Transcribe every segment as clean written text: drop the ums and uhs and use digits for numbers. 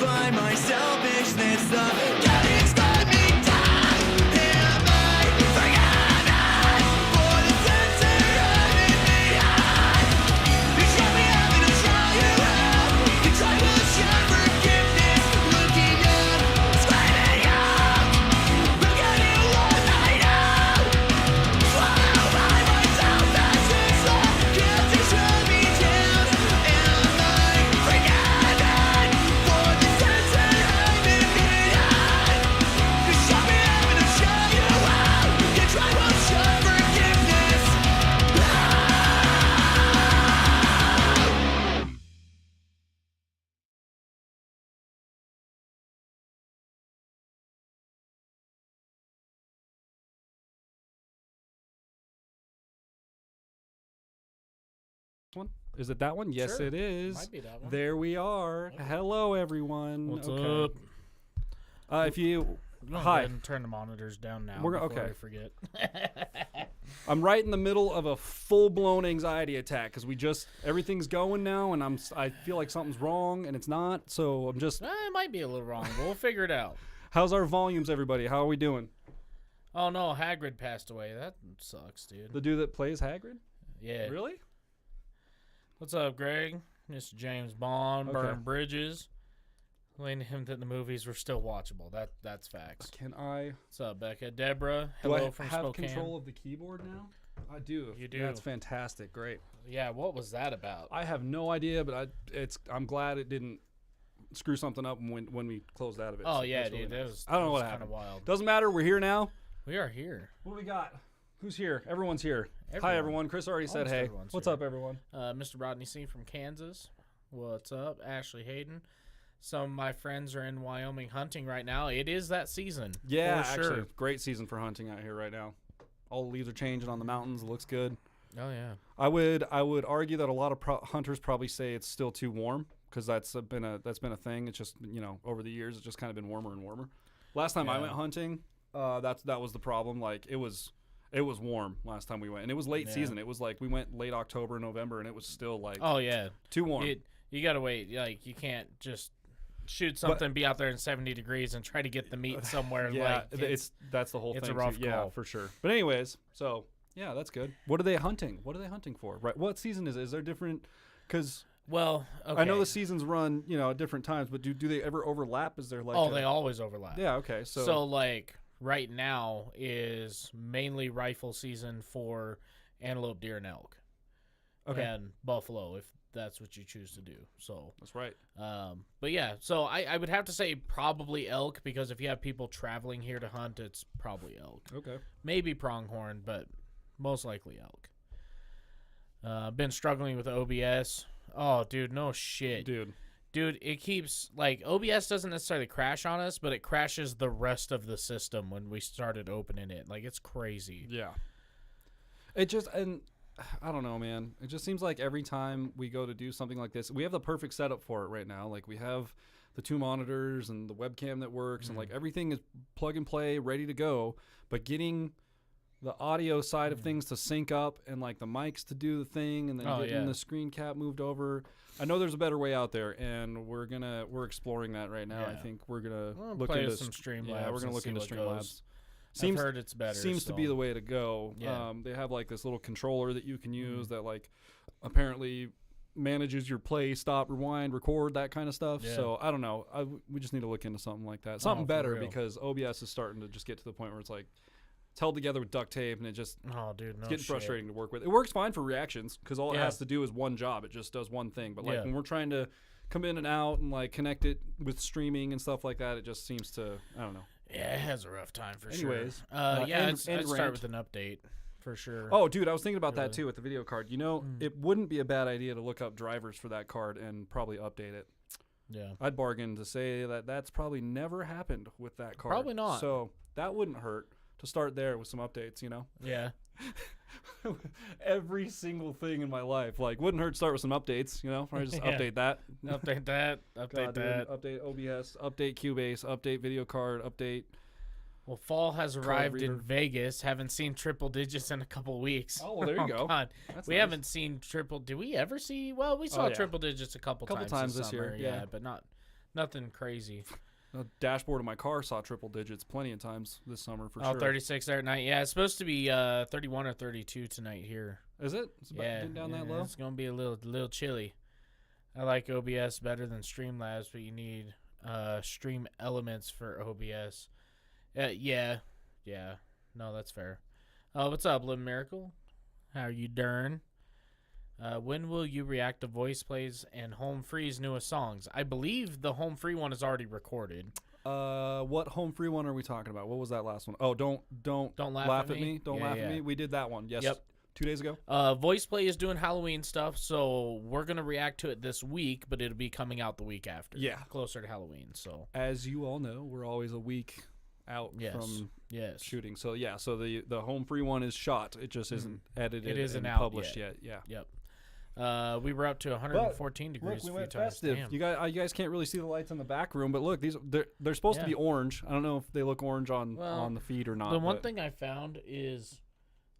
by my selfishness. The cannons got me down. Am I forgiven for the sins that I've been behind? You try me out and I'll try you out. You try to share forgiveness. Looking up, screaming out. Look at you what I know. Swallow by my selfishness. The guilty shut me down. Am I forgiven for the sins that I've been behind? You shut me up and I'll shut you out. You try to shut forgiveness out. One? Is it that one? Yes, Sure. it is. Might be that one. There we are. Hello, everyone. What's Okay. up? If you Go hi, ahead and turn the monitors down now. We're before okay. I forget. I'm right in the middle of a full-blown anxiety attack because everything's going now, and I feel like something's wrong, and it's not. So I'm just. It might be a little wrong, but we'll figure it out. How's our volumes, everybody? How are we doing? Oh no, Hagrid passed away. That sucks, dude. The dude that plays Hagrid? Yeah. Really? What's up, Greg? Mr. James Bond, Okay. Burn Bridges. Leaning him that the movies were still watchable. That's facts. Can I? What's up, Becca? Deborah, Do hello I from have Spokane. control of the keyboard now? I do. You do. That's fantastic. Great. Yeah, what was that about? I have no idea, but I'm glad it didn't screw something up when we closed out of it. Oh So yeah, that's really dude, that nice. was. I don't know what Kind happened. of wild. Doesn't matter. We're here now. We are here. What do we got? Who's here? Everyone's here. Hi, Everyone. everyone. Chris already said Almost hey. everyone's What's here. up, everyone? Mr. Rodney C from Kansas. What's up? Ashley Hayden. Some of my friends are in Wyoming hunting right now. It is that season. Yeah, for actually, sure. great season for hunting out here right now. All the leaves are changing on the mountains. It looks good. Oh yeah. I would argue that a lot of hunters probably say it's still too warm because that's been a thing. It's just over the years it's just kind of been warmer and warmer. Last time I Yeah. went hunting, that was the problem. Like it was warm last time we went, and it was late Yeah. season. It was like we went late October, November, and it was still like Oh yeah. too warm. You gotta wait. Like you can't just shoot something, be out there in 70 degrees, and try to get the meat somewhere. Yeah, like, that's the whole it's thing. a rough too. Yeah, call. for sure. But anyways, so yeah, that's good. What are they hunting? What are they hunting for? Right? What season is it? Is there different? Because well, okay. I know the seasons run, at different times, but do they ever overlap? Is there like? Oh, they always overlap. Yeah. Okay. So like right now is mainly rifle season for antelope, deer, and elk. Okay. And buffalo, if that's what you choose to do. So That's right. but yeah, so I would have to say probably elk, because if you have people traveling here to hunt, it's probably elk. Okay. Maybe pronghorn, but most likely elk. Been struggling with OBS. Oh, dude, no shit. Dude, it keeps, like, OBS doesn't necessarily crash on us, but it crashes the rest of the system when we started opening it. Like, it's crazy. Yeah. It just, and I don't know, man. It just seems like every time we go to do something like this, we have the perfect setup for it right now. Like, we have the 2 monitors and the webcam that works, and, like, everything is plug and play, ready to go. But getting the audio side of things to sync up and, like, the mics to do the thing, and then getting the screen cap moved over. I know there's a better way out there, and we're exploring that right now. Yeah. I think we're gonna We'll look into some Streamlabs. Yeah, we're gonna and look see into what Streamlabs. goes. Seems I've heard it's better. Seems to be the way to go. Yeah. They have like this little controller that you can use that like apparently manages your play, stop, rewind, record, that kind of stuff. Yeah. So I don't know. We just need to look into something like that. Oh, Something for better, real. because OBS is starting to just get to the point where it's like it's held together with duct tape, and it just Oh, dude, no it's getting shit. frustrating to work with. It works fine for reactions because all it Yeah. has to do is one job. It just does one thing. But like Yeah. when we're trying to come in and out and like connect it with streaming and stuff like that, it just seems to, I don't know. Yeah, it has a rough time for Anyways, sure. Yeah, end I'd start rant. with an update for sure. Oh, dude, I was thinking about that Really? too with the video card. It wouldn't be a bad idea to look up drivers for that card and probably update it. Yeah. I'd bargain to say that that's probably never happened with that card. Probably not. So that wouldn't hurt to start there with some updates, Yeah. Every single thing in my life, like, wouldn't hurt to start with some updates, or just Yeah. update that. Update that. Update God, dude, that. update OBS, update Cubase, update video card, update. Well, fall has arrived in reader. Vegas. Haven't seen triple digits in a couple weeks. Oh, well, there you go. God. That's We nice. haven't seen triple. Did we ever see? Well, we saw yeah. triple digits a couple Couple times this year, summer, yeah. but not Nothing crazy. The dashboard of my car saw triple digits plenty of times this summer for sure. 36 there at night. Yeah, it's supposed to be 31 or 32 tonight here. Is it? It's getting down that low? It's going to be a little chilly. I like OBS better than Streamlabs, but you need Stream Elements for OBS. Yeah. No, that's fair. What's up, Little Miracle? How are you doing? When will you react to Voice Plays and Home Free's newest songs? I believe the Home Free one is already recorded. What Home Free one are we talking about? What was that last one? Oh, don't laugh at me. Don't laugh at me. We did that one. Yes. Yep. 2 days ago. Voice Play is doing Halloween stuff, so we're gonna react to it this week, but it'll be coming out the week after. Yeah. Closer to Halloween. So as you all know, we're always a week out from shooting. So yeah, so the Home Free one is shot. It just isn't edited. It isn't and out published yet. Yeah. Yep. We were up to 114 degrees. Look, we a few went times. festive. Damn. You guys can't really see the lights in the back room, but look, they're supposed to be orange. I don't know if they look orange on the feed or not. The one thing I found is,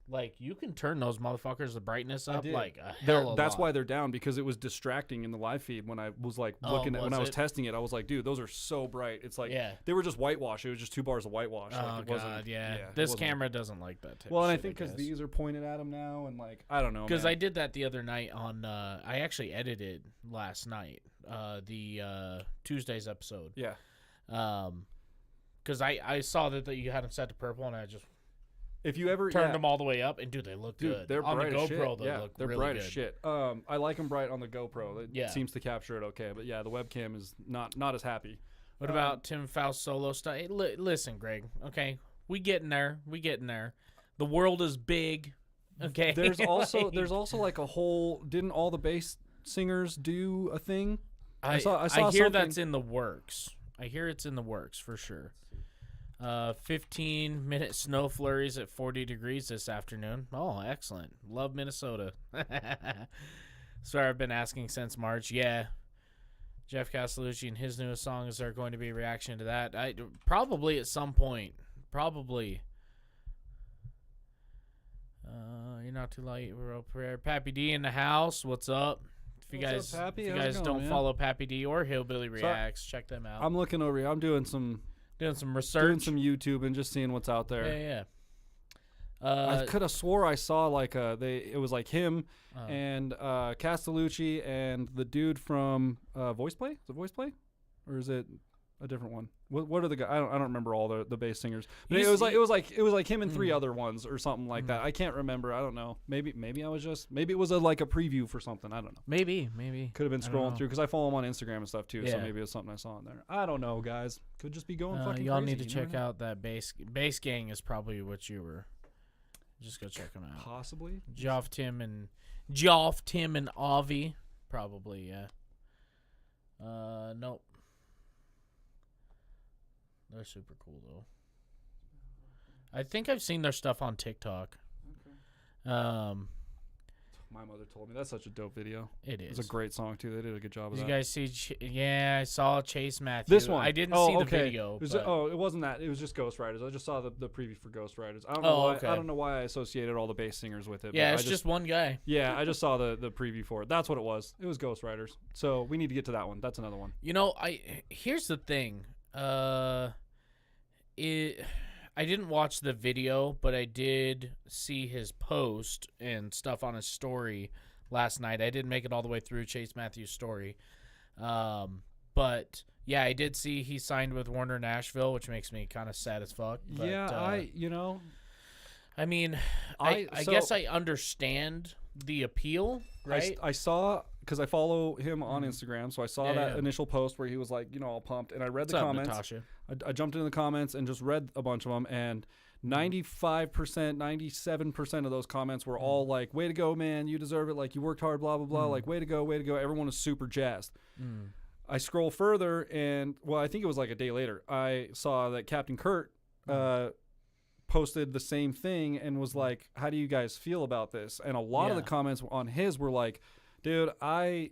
like, you can turn those motherfuckers the brightness up like a hell of a That's lot. why they're down, because it was distracting in the live feed when I was like looking at when I was testing it. I was like, dude, those are so bright. It's like they were just whitewash. It was just 2 bars of whitewash. Oh like, it wasn't, this camera doesn't like that type well, of and I shit, think because these are pointed at them now, and like I don't know. Because I did that the other night on. I actually edited last night the Tuesday's episode. Yeah. Because I saw that you had them set to purple, and I just. If you ever turned them all the way up, and dude, they look good. They're on bright the as GoPro, shit. They're really bright good. as shit. I like them bright on the GoPro. It seems to capture it okay, but yeah, the webcam is not as happy. What about Tim Faust solo stuff? Hey, listen, Greg. Okay, we getting there. The world is big. Okay. There's also like a whole. Didn't all the bass singers do a thing? I saw hear something. that's in the works. I hear it's in the works for sure. 15-minute snow flurries at 40 degrees this afternoon. Oh, excellent. Love Minnesota. Sorry, I've been asking since March. Yeah. Jeff Castellucci and his newest songs are going to be a reaction to that. Probably at some point. Probably. You're not too late. We're all prepared. Pappy D in the house. What's up? If you What's guys, up, Pappy? if you How's it guys going, don't man? follow Pappy D or Hillbilly Reacts, check them out. I'm looking over here. I'm doing some research. doing some YouTube and just seeing what's out there. Yeah. I could have swore I saw like it was like him and Castellucci and the dude from Voice Play. Is it Voice Play, or is it a different one? What are the guys? I don't remember all the bass singers. But it was like him and 3 other ones or something like that. I can't remember. I don't know. Maybe it was like a preview for something. I don't know. Maybe could have been scrolling through because I follow him on Instagram and stuff too. So maybe it was something I saw in there. I don't know, guys. Could just be going fucking. Y'all crazy, need to check out that bass gang is probably what you were. Just go check them out. Possibly. Joff Tim and Avi, probably. Yeah. Nope. They're super cool though. I think I've seen their stuff on TikTok. Okay. My mother told me that's such a dope video. It is. It's a great song too. They did a good job of that. Did you guys see? Yeah, I saw Chase Matthew. This one. I didn't see the video. It wasn't that. It was just Ghost Riders. I just saw the preview for Ghost Riders. I don't know why. I don't know why I associated all the bass singers with it. Yeah, it's just one guy. Yeah, I just saw the preview for it. That's what it was. It was Ghost Riders. So we need to get to that one. That's another one. You know, here's the thing. I didn't watch the video, but I did see his post and stuff on his story last night. I didn't make it all the way through Chase Matthews' story. But yeah, I did see he signed with Warner Nashville, which makes me kind of sad as fuck. But, I mean, I guess I understand the appeal, right? I saw, because I follow him on Instagram, so I saw that initial post where he was like, all pumped, and I read the comments. Natasha? I jumped into the comments and just read a bunch of them, and 95%, 97% of those comments were all like, way to go, man, you deserve it, like, you worked hard, blah, blah, blah, like, way to go, everyone was super jazzed. I scroll further, and, well, I think it was like a day later, I saw that Captain Kurt posted the same thing and was like, how do you guys feel about this? And a lot of the comments on his were like, dude, I'm,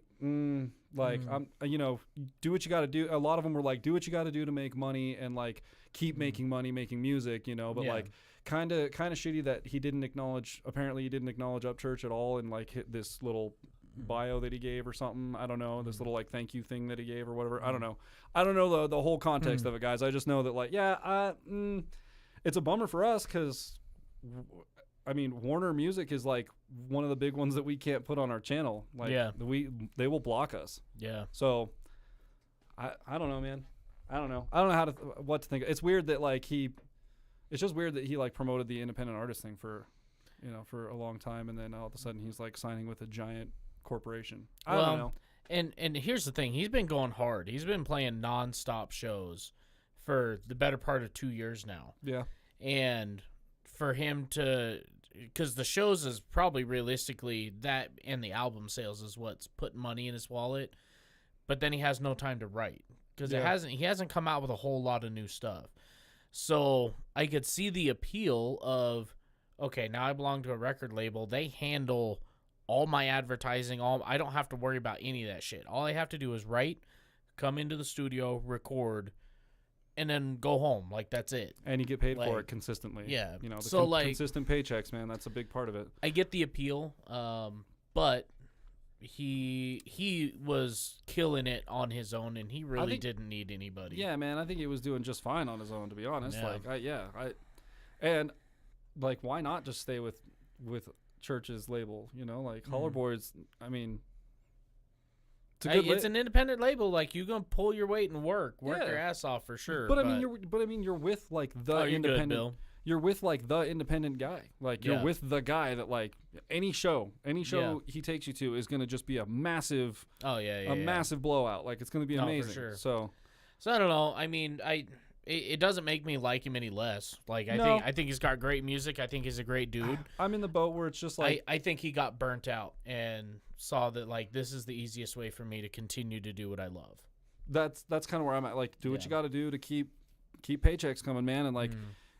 do what you got to do. A lot of them were like, do what you got to do to make money and like keep making money, making music, but like kind of shitty that apparently he didn't acknowledge Upchurch at all and like hit this little bio that he gave or something. I don't know, this little like thank you thing that he gave or whatever. I don't know the whole context of it, guys. I just know that like it's a bummer for us because I mean Warner Music is like one of the big ones that we can't put on our channel. Like they will block us. Yeah. So I don't know, man. I don't know what to think. It's weird that like it's just weird that he like promoted the independent artist thing for a long time, and then all of a sudden he's like signing with a giant corporation. I don't know. And here's the thing: he's been going hard. He's been playing nonstop shows for the better part of 2 years now. Yeah. And for him to, because the shows is probably realistically that, and the album sales is what's putting money in his wallet. But then he has no time to write because he hasn't come out with a whole lot of new stuff. So I could see the appeal of, okay, now I belong to a record label. They handle all my advertising. I don't have to worry about any of that shit. All I have to do is write, come into the studio, record, and then go home. Like, that's it. And you get paid for it consistently. Yeah. Consistent paychecks, man. That's a big part of it. I get the appeal, but he was killing it on his own, and he really didn't need anybody. Yeah, man. I think he was doing just fine on his own, to be honest. And like, why not just stay with Church's label? Like Holler Boys. I mean, it's an independent label. Like, you gonna pull your weight and work your ass off for sure. But I mean, you're with like the independent. Good, Bill. You're with like the independent guy. Like you're with the guy that like any show he takes you to is gonna just be a massive. Massive blowout. Like, it's gonna be amazing. For sure. So I don't know. I mean, It doesn't make me like him any less. Like, I think he's got great music. I think he's a great dude. I'm in the boat where it's just like I think he got burnt out and saw that like this is the easiest way for me to continue to do what I love. That's kind of where I'm at. Like, do what you got to do to keep paychecks coming, man. And like,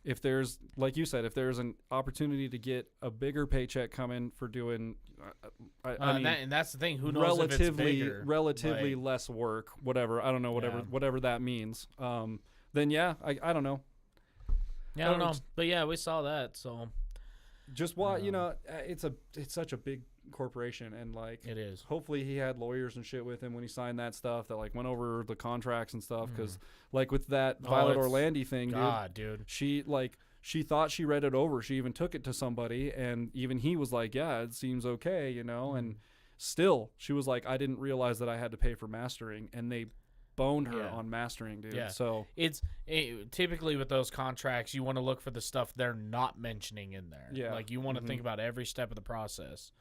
if there's, like you said, if there's an opportunity to get a bigger paycheck coming for doing, I mean, and that's the thing. Who knows if it's bigger? Relatively less work, whatever. I don't know, whatever that means. Then I don't know. Yeah, I don't know. But yeah, we saw that. So just it's such a big corporation, and like it is. Hopefully he had lawyers and shit with him when he signed that stuff that like went over the contracts and stuff, because like with that Violet Orlandi thing, dude, she thought she read it over. She even took it to somebody, and even he was like, yeah, it seems okay, and still she was like, I didn't realize that I had to pay for mastering, and they boned her on mastering, dude. Yeah. So it's typically with those contracts, you want to look for the stuff they're not mentioning in there. Yeah. Like, you want to think about every step of the process.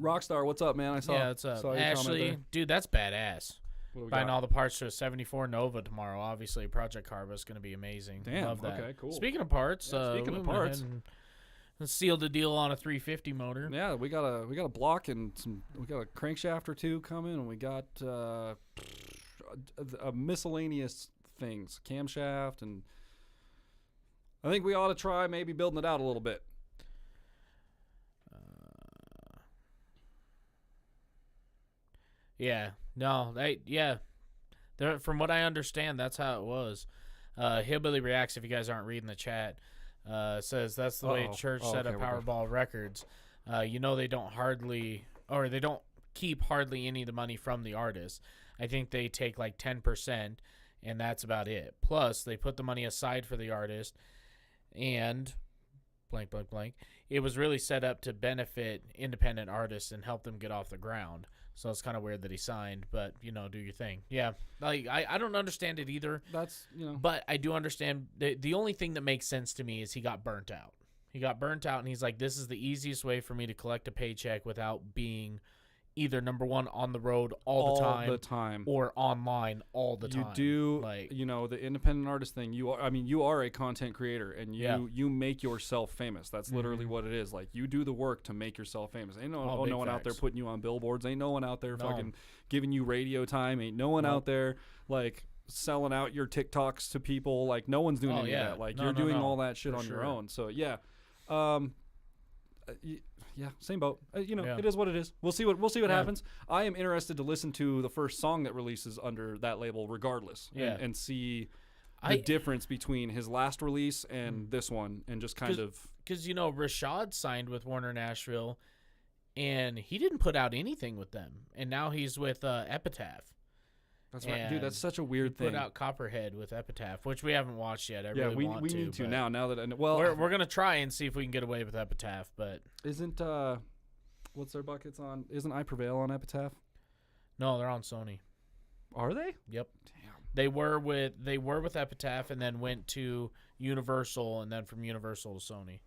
Rockstar, what's up, man? I saw. Yeah, what's up, Ashley? Dude, that's badass. Buying all the parts to a 74 Nova tomorrow. Obviously, Project Carva is going to be amazing. Damn. Love that. Okay, cool. Speaking of parts, sealed the deal on a 350 motor. Yeah, we got a block and we got a crankshaft or two coming, and we got a miscellaneous things, camshaft, and I think we ought to try maybe building it out a little bit. From what I understand, that's how it was. Hillbilly Reacts, if you guys aren't reading the chat, says that's the way Church set up Powerball Records. They don't keep hardly any of the money from the artist. I think they take like 10%, and that's about it. Plus, they put the money aside for the artist, and blank, blank, blank. It was really set up to benefit independent artists and help them get off the ground. So it's kind of weird that he signed, but, do your thing. Yeah. Like, I don't understand it either. But I do understand. The only thing that makes sense to me is he got burnt out. He got burnt out, and he's like, this is the easiest way for me to collect a paycheck without being either, number one, on the road all the time, or online all the time. You do, the independent artist thing. You are a content creator, and you make yourself famous. That's literally what it is. Like, you do the work to make yourself famous. Ain't no one out there putting you on billboards. Ain't no one out there fucking giving you radio time. Ain't no one out there like selling out your TikToks to people. Like, no one's doing any of that. Like, you're doing all that shit on your own. So yeah. Yeah, same boat. It is what it is. We'll see what happens. I am interested to listen to the first song that releases under that label, regardless, and see the difference between his last release and this one, and just kind of because Rashad signed with Warner Nashville, and he didn't put out anything with them, and now he's with Epitaph. That's right, dude. That's such a weird thing. Put out Copperhead with Epitaph, which we haven't watched yet. I really want we to. need to now. Now that I know. Well, we're gonna try and see if we can get away with Epitaph, but isn't what's their buckets on? Isn't I Prevail on Epitaph? No, they're on Sony. Are they? Yep. Damn. They were with Epitaph, and then went to Universal, and then from Universal to Sony.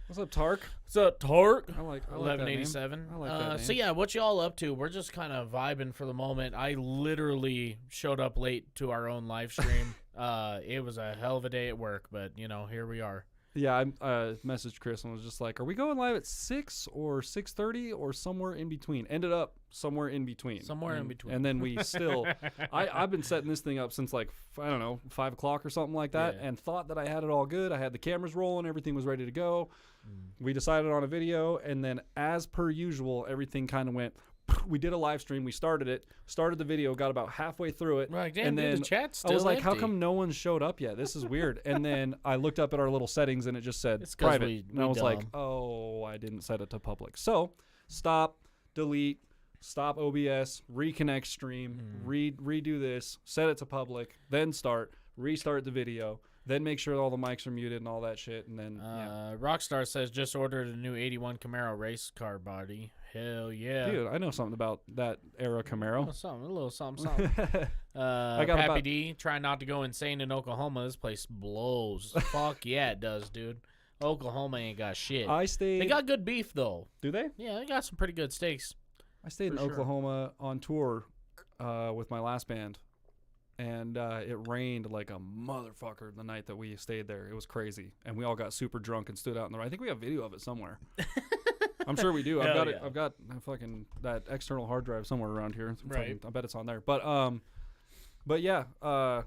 What's up, Tark? What's up, Tark? I like 1187. I like that name. So yeah, what y'all up to? We're just kind of vibing for the moment. I literally showed up late to our own live stream. It was a hell of a day at work, but here we are. Yeah, I messaged Chris and was just like, "Are we going live at 6 or 6:30 or somewhere in between?" Ended up somewhere in between. In between. And then we still, I've been setting this thing up since like I don't know 5 o'clock or something like that, and thought that I had it all good. I had the cameras rolling, everything was ready to go. We decided on a video, and then as per usual, everything kind of went. We did a live stream. We started the video, got about halfway through it. Right, damn, and then the chat's still I was like, empty. how come no one showed up yet? This is weird. And then I looked up at our little settings, and it just said It's 'cause private. we and I was like, dumb. oh, I didn't set it to public. So stop, delete, stop OBS, reconnect stream, redo this, set it to public, then restart the video, then make sure all the mics are muted and all that shit. And then, Rockstar says just ordered a new 81 Camaro race car body. Hell yeah. Dude, I know something about that era Camaro. A little something. I got Pappy about- D, try not to go insane in Oklahoma. This place blows. Fuck yeah, it does, dude. Oklahoma ain't got shit. They got good beef, though. Do they? Yeah, they got some pretty good steaks. I stayed in For sure. Oklahoma on tour with my last band, and it rained like a motherfucker the night that we stayed there. It was crazy, and we all got super drunk and stood out in the rain. I think we have video of it somewhere. I'm sure we do. I've got it. I've got fucking that external hard drive somewhere around here. Right. I bet it's on there. But yeah. I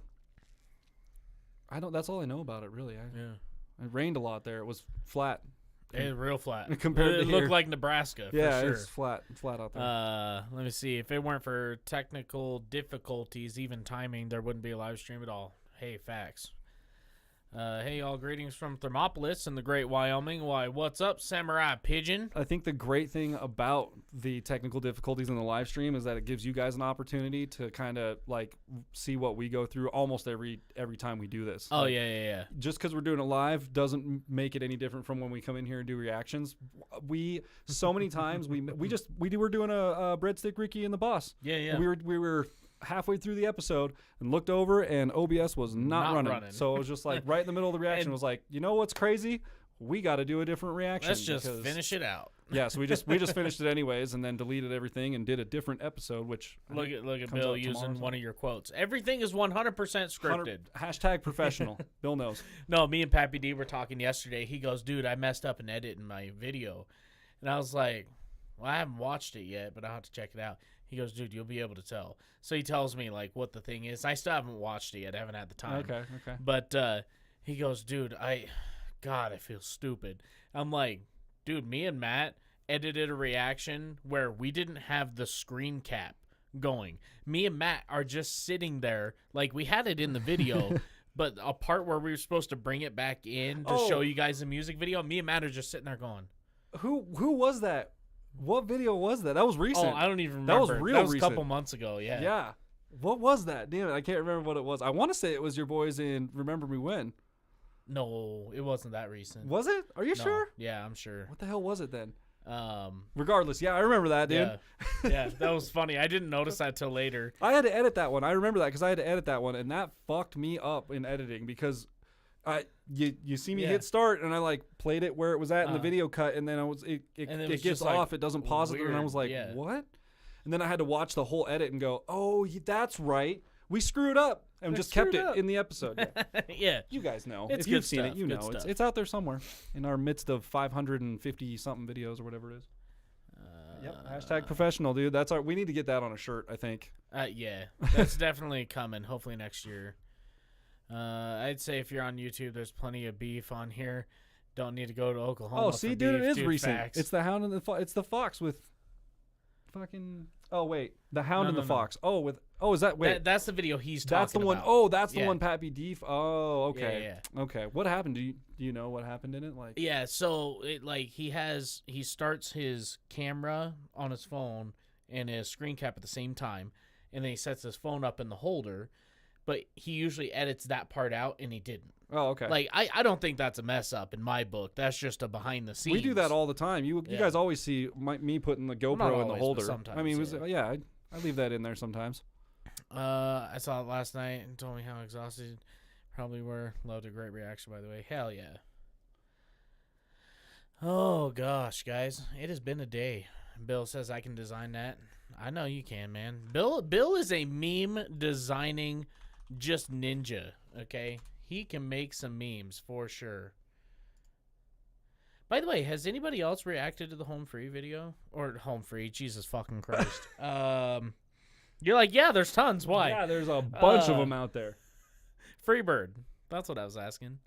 don't. That's all I know about it, really. It rained a lot there. It was flat. It's real flat. Compared to it here. looked like Nebraska. Yeah, for sure. it's flat out there. Let me see. If it weren't for technical difficulties, even timing, there wouldn't be a live stream at all. Hey, facts. Hey, all greetings from Thermopolis in the Great Wyoming. Why, what's up, Samurai Pigeon? I think the great thing about the technical difficulties in the live stream is that it gives you guys an opportunity to kind of like see what we go through almost every time we do this. Oh, Like, yeah. just because we're doing it live doesn't make it any different from when we come in here and do reactions. We so many times we were doing a breadstick Ricky and the Boss. Yeah. We were halfway through the episode and looked over and OBS was not running. So it was just like right in the middle of the reaction was like, you know what's crazy? We got to do a different reaction. Let's just finish it out. Yeah, so we just finished it anyways, and then deleted everything and did a different episode. Which Look at comes Bill out using tomorrow. one of your quotes. Everything is 100% scripted. Hashtag professional. Bill knows. No, me and Pappy D were talking yesterday. He goes, dude, I messed up an edit in my video. And I was like, well, I haven't watched it yet, but I'll have to check it out. He goes, dude, you'll be able to tell. So he tells me, like, what the thing is. I still haven't watched it yet. I haven't had the time. Okay. But he goes, dude, I feel stupid. I'm like, dude, me and Matt edited a reaction where we didn't have the screen cap going. Me and Matt are just sitting there. Like, we had it in the video, but a part where we were supposed to bring it back in to show you guys the music video, me and Matt are just sitting there going. Who was that? What video was that? That was recent. Oh, I don't even remember. That was real That was recent. a couple months ago, yeah. Yeah. What was that? Damn it, I can't remember what it was. I want to say it was your boys in Remember Me When. No, it wasn't that recent. Was it? Are you No. sure? Yeah, I'm sure. What the hell was it then? Um, Regardless, yeah, I remember that, dude. yeah, that was funny. I didn't notice that till later. I had to edit that one. I remember that because I had to edit that one, and that fucked me up in editing because you see me hit start, and I like played it where it was at in the video cut, and then it was gets just, like, off, it doesn't pause it, and I weird, was like, yeah. what? And then I had to watch the whole edit and go, oh, that's right, we screwed up, and just kept it in the episode. Yeah. Yeah. You guys know. It's if you've good seen stuff, it, you good know. stuff. It's out there somewhere in our midst of 550 something videos or whatever it is. Yep. Hashtag professional, dude. We need to get that on a shirt, I think. Yeah, that's definitely coming. Hopefully next year. I'd say if you're on YouTube, there's plenty of beef on here. Don't need to go to Oklahoma. Oh, see, for dude, beef, it is recent. Facts. It's the Hound and it's the Fox with fucking Oh wait, the Hound No, and the no. Fox. Is that That's the video he's talking That's the one. about. Oh, that's the Yeah. one. Pappy D. Oh, okay. Yeah. Okay. What happened? Do you know what happened in it? Like. Yeah, so it he starts his camera on his phone and his screen cap at the same time, and then he sets his phone up in the holder, but he usually edits that part out, and he didn't. Oh, okay. Like I don't think that's a mess up in my book. That's just a behind the scenes. We do that all the time. You Yeah. guys always see me putting the GoPro not in the always, holder. but sometimes, I mean, yeah. I leave that in there sometimes. I saw it last night and told me how exhausted probably were. Loved a great reaction, by the way. Hell yeah. Oh gosh, guys, it has been a day. Bill says I can design that. I know you can, man. Bill is a meme designing just ninja, okay? He can make some memes for sure. By the way, has anybody else reacted to the Home Free video? Or Home Free, Jesus fucking Christ. You're like, yeah, there's tons. Why? Yeah, there's a bunch of them out there. Freebird. That's what I was asking.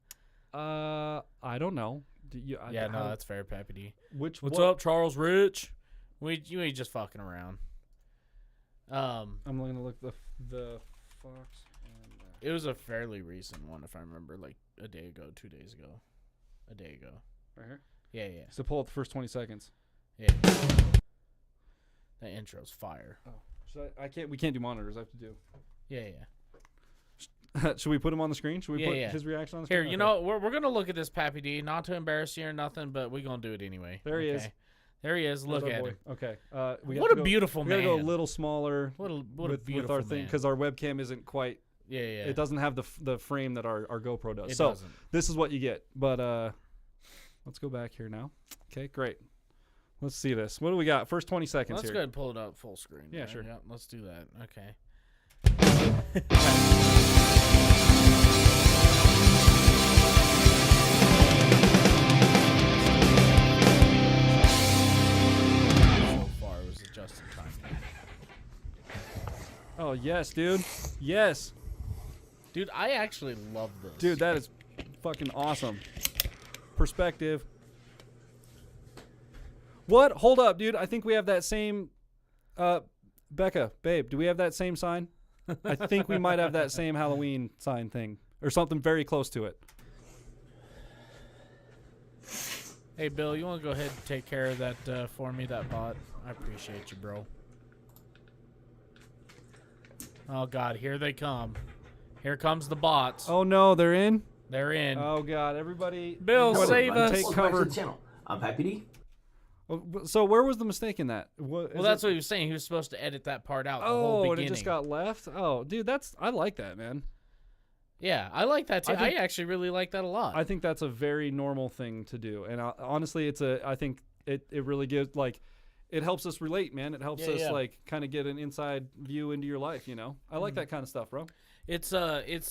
I don't know. No, that's fair, Pappy D. What's up, Charles Rich? We just fucking around. I'm gonna look the Fox. It was a fairly recent one, if I remember, like a day ago, 2 days ago, a day ago. Right here. Yeah. So pull up the first 20 seconds. Yeah. That intro's fire. Oh, we can't do monitors. I have to do. Yeah. Should we put him on the screen? Should we put Yeah. his reaction on the screen? Here, you know, we're gonna look at this Pappy D, not to embarrass you or nothing, but we're gonna do it anyway. There he is. There he is. Look There's our at boy. him. Okay. What a beautiful we man. gotta go a little smaller. What a with beautiful our thing man. because our webcam isn't quite. Yeah. It doesn't have the frame that our GoPro does. It so doesn't. this is what you get. But let's go back here now. Okay, great. Let's see this. What do we got? First 20 seconds Let's here. go ahead and pull it up full screen. Yeah, right? sure. Yeah, let's do that. Okay. So far, it was just in time. Oh yes, dude. Yes, Dude, I actually love this. dude. That is fucking awesome. Perspective. What? Hold up, dude. I think we have that same. Becca, babe, do we have that same sign? I think we might have that same Halloween sign thing or something very close to it. Hey, Bill, you want to go ahead and take care of that for me, that bot? I appreciate you, bro. Oh, God, here they come. Here comes the bots. Oh no, they're in. They're in. Oh God, everybody. Bill, everybody save us. Take Welcome back to cover. the channel. I'm Pappy D. So where was the mistake in that? Well, that's what he was saying. He was supposed to edit that part out. The whole Oh, beginning. and it just got left. Oh, dude, I like that, man. Yeah, I like that too. I think- I actually really like that a lot. I think that's a very normal thing to do, and honestly, I think it really gives it helps us relate, man. It helps us kind of get an inside view into your life. You know, I like that kind of stuff, bro. It's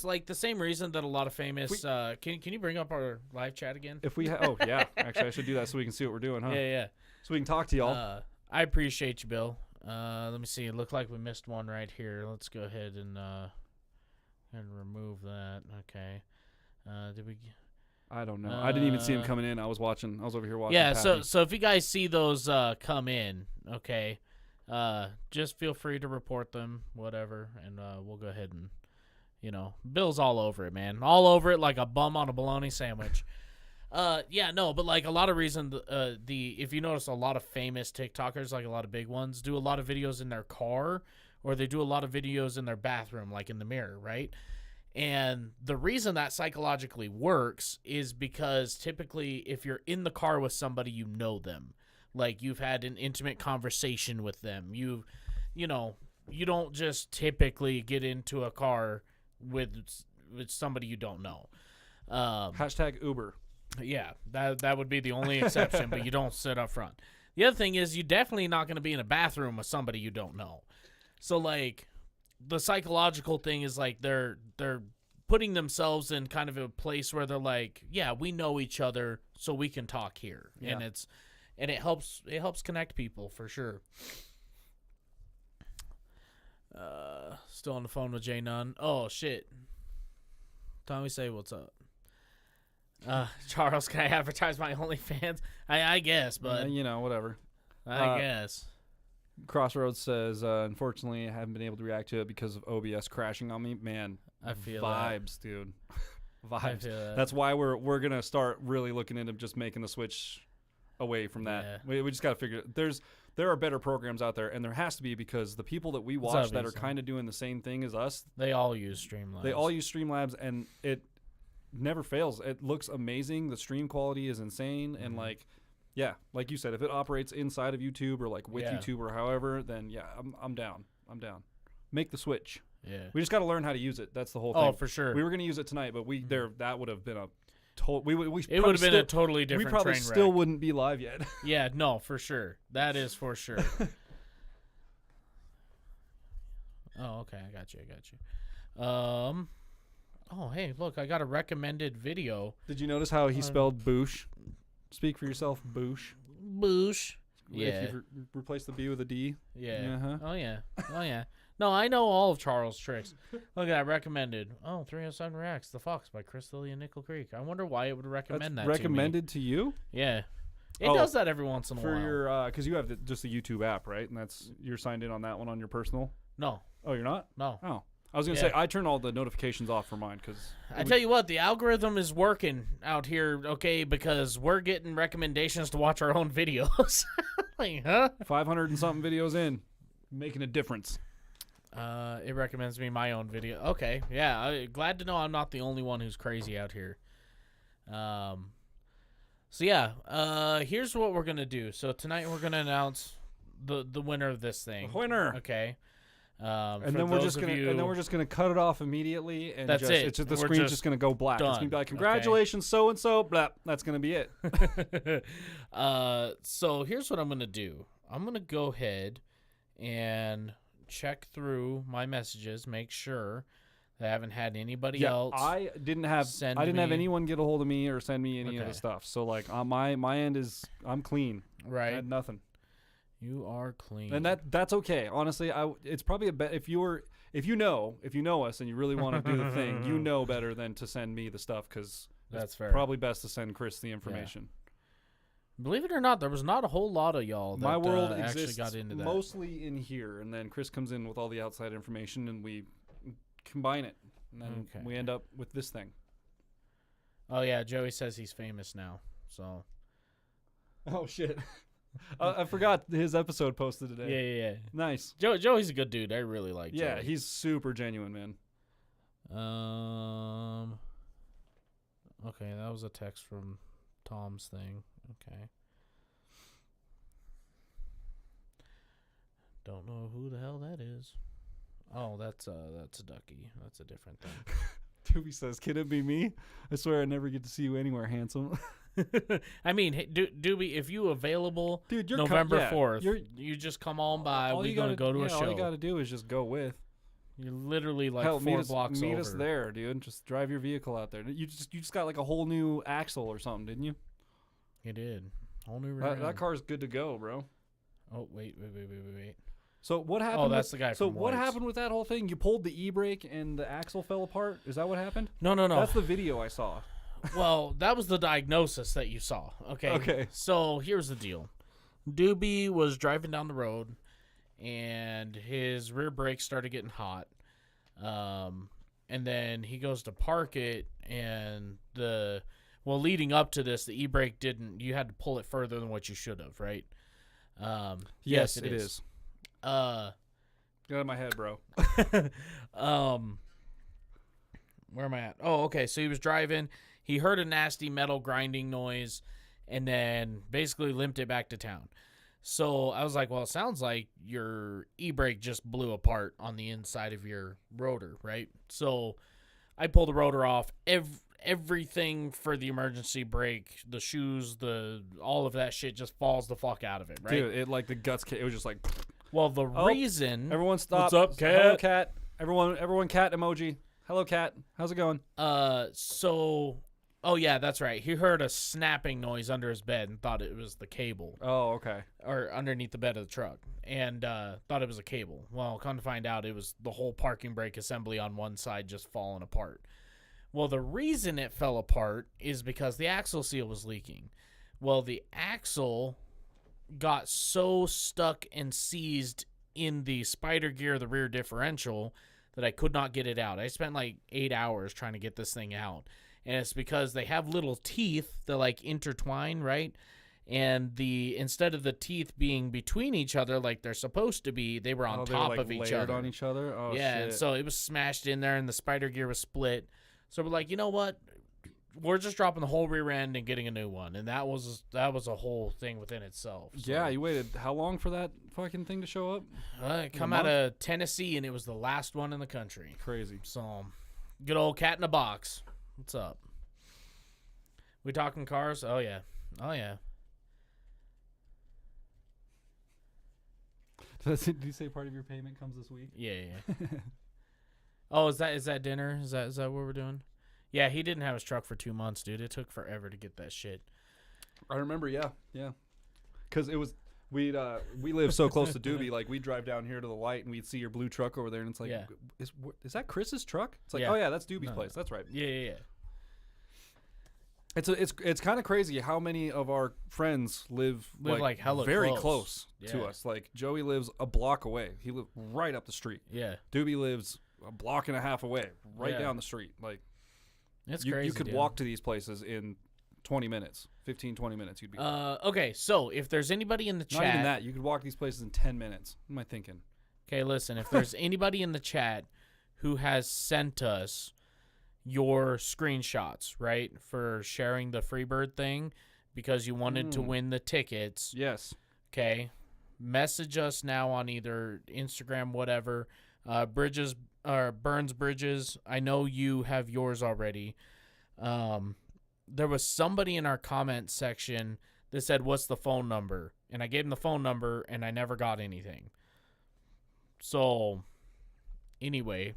like the same reason that a lot of famous. Can you bring up our live chat again? If we oh yeah, actually I should do that so we can see what we're doing, huh? Yeah. So we can talk to y'all. I appreciate you, Bill. Let me see. It looked like we missed one right here. Let's go ahead and remove that. Okay. Did we? I don't know. I didn't even see him coming in. I was over here watching. Yeah. Pappy. So if you guys see those come in, okay, just feel free to report them, whatever, and we'll go ahead and, Bill's all over it, man, all over it like a bum on a bologna sandwich. Yeah, no, but like a lot of reason, if you notice, a lot of famous TikTokers, like a lot of big ones, do a lot of videos in their car, or they do a lot of videos in their bathroom, like in the mirror, right? And the reason that psychologically works is because typically if you're in the car with somebody, you know them. Like you've had an intimate conversation with them. You don't just typically get into a car with somebody you don't know. Hashtag Uber. Yeah, that would be the only exception, but you don't sit up front. The other thing is you're definitely not going to be in a bathroom with somebody you don't know. So like the psychological thing is like they're putting themselves in kind of a place where they're like, yeah, we know each other, so we can talk here. Yeah. And it helps connect people for sure. Still on the phone with Jay Nunn. Oh shit. Tommy, say what's up. Charles, can I advertise my OnlyFans? I guess, but whatever. I guess. Crossroads says, unfortunately, I haven't been able to react to it because of OBS crashing on me. Man, I feel vibes, dude. Vibes. I feel that. That's why we're gonna start really looking into just making the switch away from that. Yeah. We just gotta figure. There are better programs out there, and there has to be, because the people that we watch that are kind of doing the same thing as us, They all use Streamlabs. they all use Streamlabs, and it never fails. It looks amazing. The stream quality is insane, and like, yeah, like you said, if it operates inside of YouTube or like with YouTube or however, then yeah, I'm down. I'm down. Make the switch. Yeah. We just got to learn how to use it. That's the whole thing. Oh, for sure. We were gonna use it tonight, but that would have been a it would have been a totally different we probably train still wreck. wouldn't be live yet. Yeah, no, for sure. That is for sure. Oh, okay. I got you. Oh, hey, look, I got a recommended video. Did you notice how he spelled boosh? Speak for yourself, boosh. Boosh. Yeah. If you replace the B with a D. Yeah. Uh-huh. Oh, yeah. Oh, yeah. No, I know all of Charles' tricks. Look at that, recommended. Oh, 307 Reacts, The Fox by Chris Lilly and Nickel Creek. I wonder why it would recommend That's that recommended to you? Yeah. It does that every once in a for while. your because you have just the YouTube app, right? And you're signed in on that one on your personal. No. Oh, you're not? No. Oh, I was gonna say I turn all the notifications off for mine because I tell you what, the algorithm is working out here, okay, because we're getting recommendations to watch our own videos. Like, huh? 500 and something videos in, making a difference. It recommends me my own video. Okay, yeah, glad to know I'm not the only one who's crazy out here. So yeah, here's what we're gonna do. So tonight we're gonna announce the winner of this thing. The winner. Okay. And then we're just gonna cut it off immediately, and That's it. It's just the We're screen's just gonna go black. done. It's gonna be like, congratulations, so and so. Blah. That's gonna be it. So here's what I'm gonna do. I'm gonna go ahead and check through my messages, make sure that I haven't had anybody else. I didn't have anyone get a hold of me or send me any of the stuff. So like on my end is I'm clean. Right. I had nothing. You are clean. And that's okay. Honestly, it's probably a bet if you know us and you really want to do the thing, you know better than to send me the stuff, because that's fair. Probably best to send Chris the information. Believe it or not, there was not a whole lot of y'all that my world actually got into that. Mostly in here, and then Chris comes in with all the outside information, and we combine it, and then we end up with this thing. Oh yeah, Joey says he's famous now. So. Oh shit. I forgot his episode posted today. Yeah. Nice. Joey's a good dude. I really like Joey. Yeah, he's super genuine, man. Okay, that was a text from Tom's thing. Okay. Don't know who the hell that is. Oh, that's a ducky. That's a different thing. Doobie says, "Can it be me? I swear I never get to see you anywhere, handsome." I mean, hey, Doobie, if you available, dude, you're November 4th, you just come on by. We're gonna go to a show. All you gotta do is just go with. You're literally like Hell, 4 blocks over. Meet us there, dude. Just drive your vehicle out there. You just got like a whole new axle or something, didn't you? You did. Whole new. That car's good to go, bro. Oh wait. So what happened? Oh, that's the guy. So from what White's. happened with that whole thing? You pulled the e-brake and the axle fell apart. Is that what happened? No. That's the video I saw. Well, that was the diagnosis that you saw. Okay. So here's the deal. Doobie was driving down the road, and his rear brakes started getting hot. And then he goes to park it, and leading up to this, the e-brake didn't. You had to pull it further than what you should have, right? Yes, it is. Get out of my head, bro. Where am I at? Oh, okay. So he was driving. He heard a nasty metal grinding noise, and then basically limped it back to town. So I was like, well, it sounds like your e-brake just blew apart on the inside of your rotor, right? So I pulled the rotor off. Everything for the emergency brake, the shoes, all of that shit just falls the fuck out of it, right? Dude, it like the guts. It was just like. Well, the reason. Everyone stop. What's up, cat? Hello, cat. Everyone, cat emoji. Hello, cat. How's it going? Oh yeah, that's right. He heard a snapping noise under his bed and thought it was the cable. Oh, okay. Or underneath the bed of the truck, and thought it was a cable. Well, come to find out, it was the whole parking brake assembly on one side just falling apart. Well, the reason it fell apart is because the axle seal was leaking. Well, the axle got so stuck and seized in the spider gear, the rear differential, that I could not get it out. I spent like 8 hours trying to get this thing out. And it's because they have little teeth that like intertwine, right? And instead of the teeth being between each other like they're supposed to be, they were on top of each other. On each other. Oh, yeah, shit. and so it was smashed in there, and the spider gear was split. So we're like, you know what? We're just dropping the whole rear end and getting a new one, and that was a whole thing within itself. So. Yeah, you waited how long for that fucking thing to show up? It come out of Tennessee, and it was the last one in the country. Crazy. So, good old cat in a box. What's up? We talking cars? Oh yeah. Did you say part of your payment comes this week? Yeah. Oh, is that dinner? Is that what we're doing? Yeah, he didn't have his truck for 2 months, dude. It took forever to get that shit. I remember, yeah. Because it was we live so close to Doobie, like we'd drive down here to the light and we'd see your blue truck over there, and it's like, is that Chris's truck? It's like, oh yeah, that's Doobie's place. That's right. Yeah. It's kind of crazy how many of our friends live like hella very close to Yeah. us. Like Joey lives a block away. He lives right up the street. Yeah. Doobie lives a block and a half away, right down the street. Like it's you crazy. You could dude. walk to these places in 20 minutes, 15, 20 minutes. You'd be okay, so if there's anybody in the chat, not even that. You could walk these places in 10 minutes. What am I thinking? Okay, listen, if there's anybody in the chat who has sent us your screenshots, right, for sharing the Freebird thing because you wanted to win the tickets. Yes. Okay. Message us now on either Instagram, whatever. Bridges or Burns Bridges. I know you have yours already. There was somebody in our comment section that said, "What's the phone number?" And I gave him the phone number, and I never got anything. So, anyway,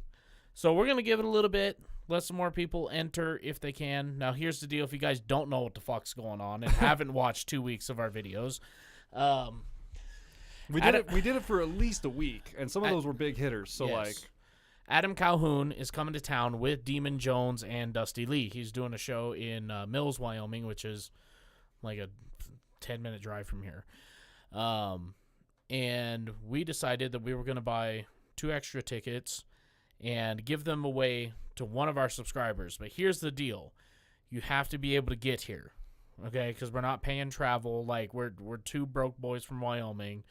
we're gonna give it a little bit. Let some more people enter if they can. Now, here's the deal. If you guys don't know what the fuck's going on and haven't watched 2 weeks of our videos, we did it for at least a week, and some of those were big hitters. So, yes. like, Adam Calhoun is coming to town with Demon Jones and Dusty Lee. He's doing a show in Mills, Wyoming, which is like a 10-minute drive from here. And we decided that we were going to buy 2 extra tickets and give them away to one of our subscribers. But here's the deal. You have to be able to get here, okay? Because we're not paying travel. Like, we're 2 broke boys from Wyoming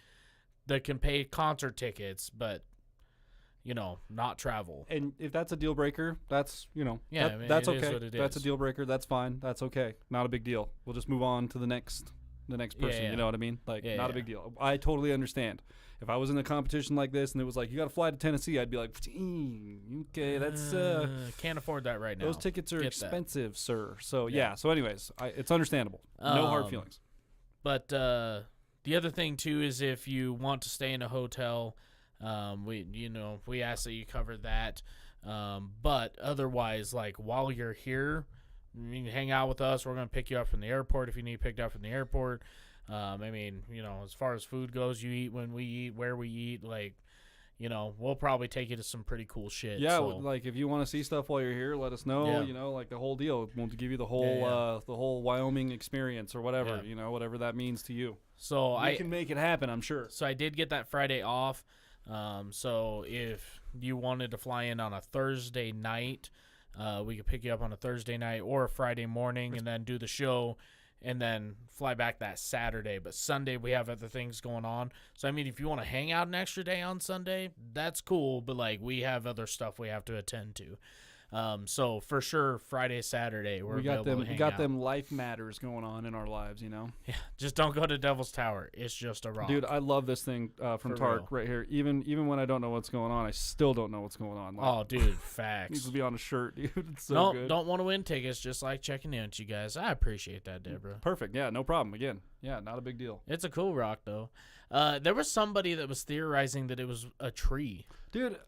that can pay concert tickets, but, not travel. and if that's a deal breaker, that's, Yeah, that's it is okay. what it That's a is. deal breaker. That's fine. That's okay. Not a big deal. We'll just move on to the next person. Yeah. You know what I mean? Like, Yeah, not a yeah. big deal. I totally understand. If I was in a competition like this and it was like, you got to fly to Tennessee, I'd be like, okay, that's Can't afford that right now. those tickets are Get that. expensive, sir. So Yeah. yeah. So anyways, it's understandable. No hard feelings. But the other thing too is if you want to stay in a hotel, we ask that you cover that. But otherwise, like while you're here, you can hang out with us. We're gonna pick you up from the airport if you need picked up from the airport. As far as food goes, you eat when we eat, where we eat. Like, we'll probably take you to some pretty cool shit. Yeah, so. like if you want to see stuff while you're here, let us know. Yeah. Like the whole deal. We'll give you the whole the whole Wyoming experience or whatever. Yeah. Whatever that means to you. So We can make it happen, I'm sure. So I did get that Friday off. So if you wanted to fly in on a Thursday night, we could pick you up on a Thursday night or a Friday morning and then do the show and then fly back that Saturday. But Sunday we have other things going on. So, if you want to hang out an extra day on Sunday, that's cool. But, like, we have other stuff we have to attend to. So for sure, Friday, Saturday, We got them life matters going on in our lives, Yeah, just don't go to Devil's Tower. It's just a rock. Dude, I love this thing from For Tark real. right here. Even when I don't know what's going on, I still don't know what's going on. Like, Oh, dude, it needs facts. to be on a shirt, dude. It's so good. Don't want to win tickets, just like checking in with you guys. I appreciate that, Deborah. Perfect. Yeah, no problem. Again, yeah, not a big deal. It's a cool rock, though. There was somebody that was theorizing that it was a tree. Dude,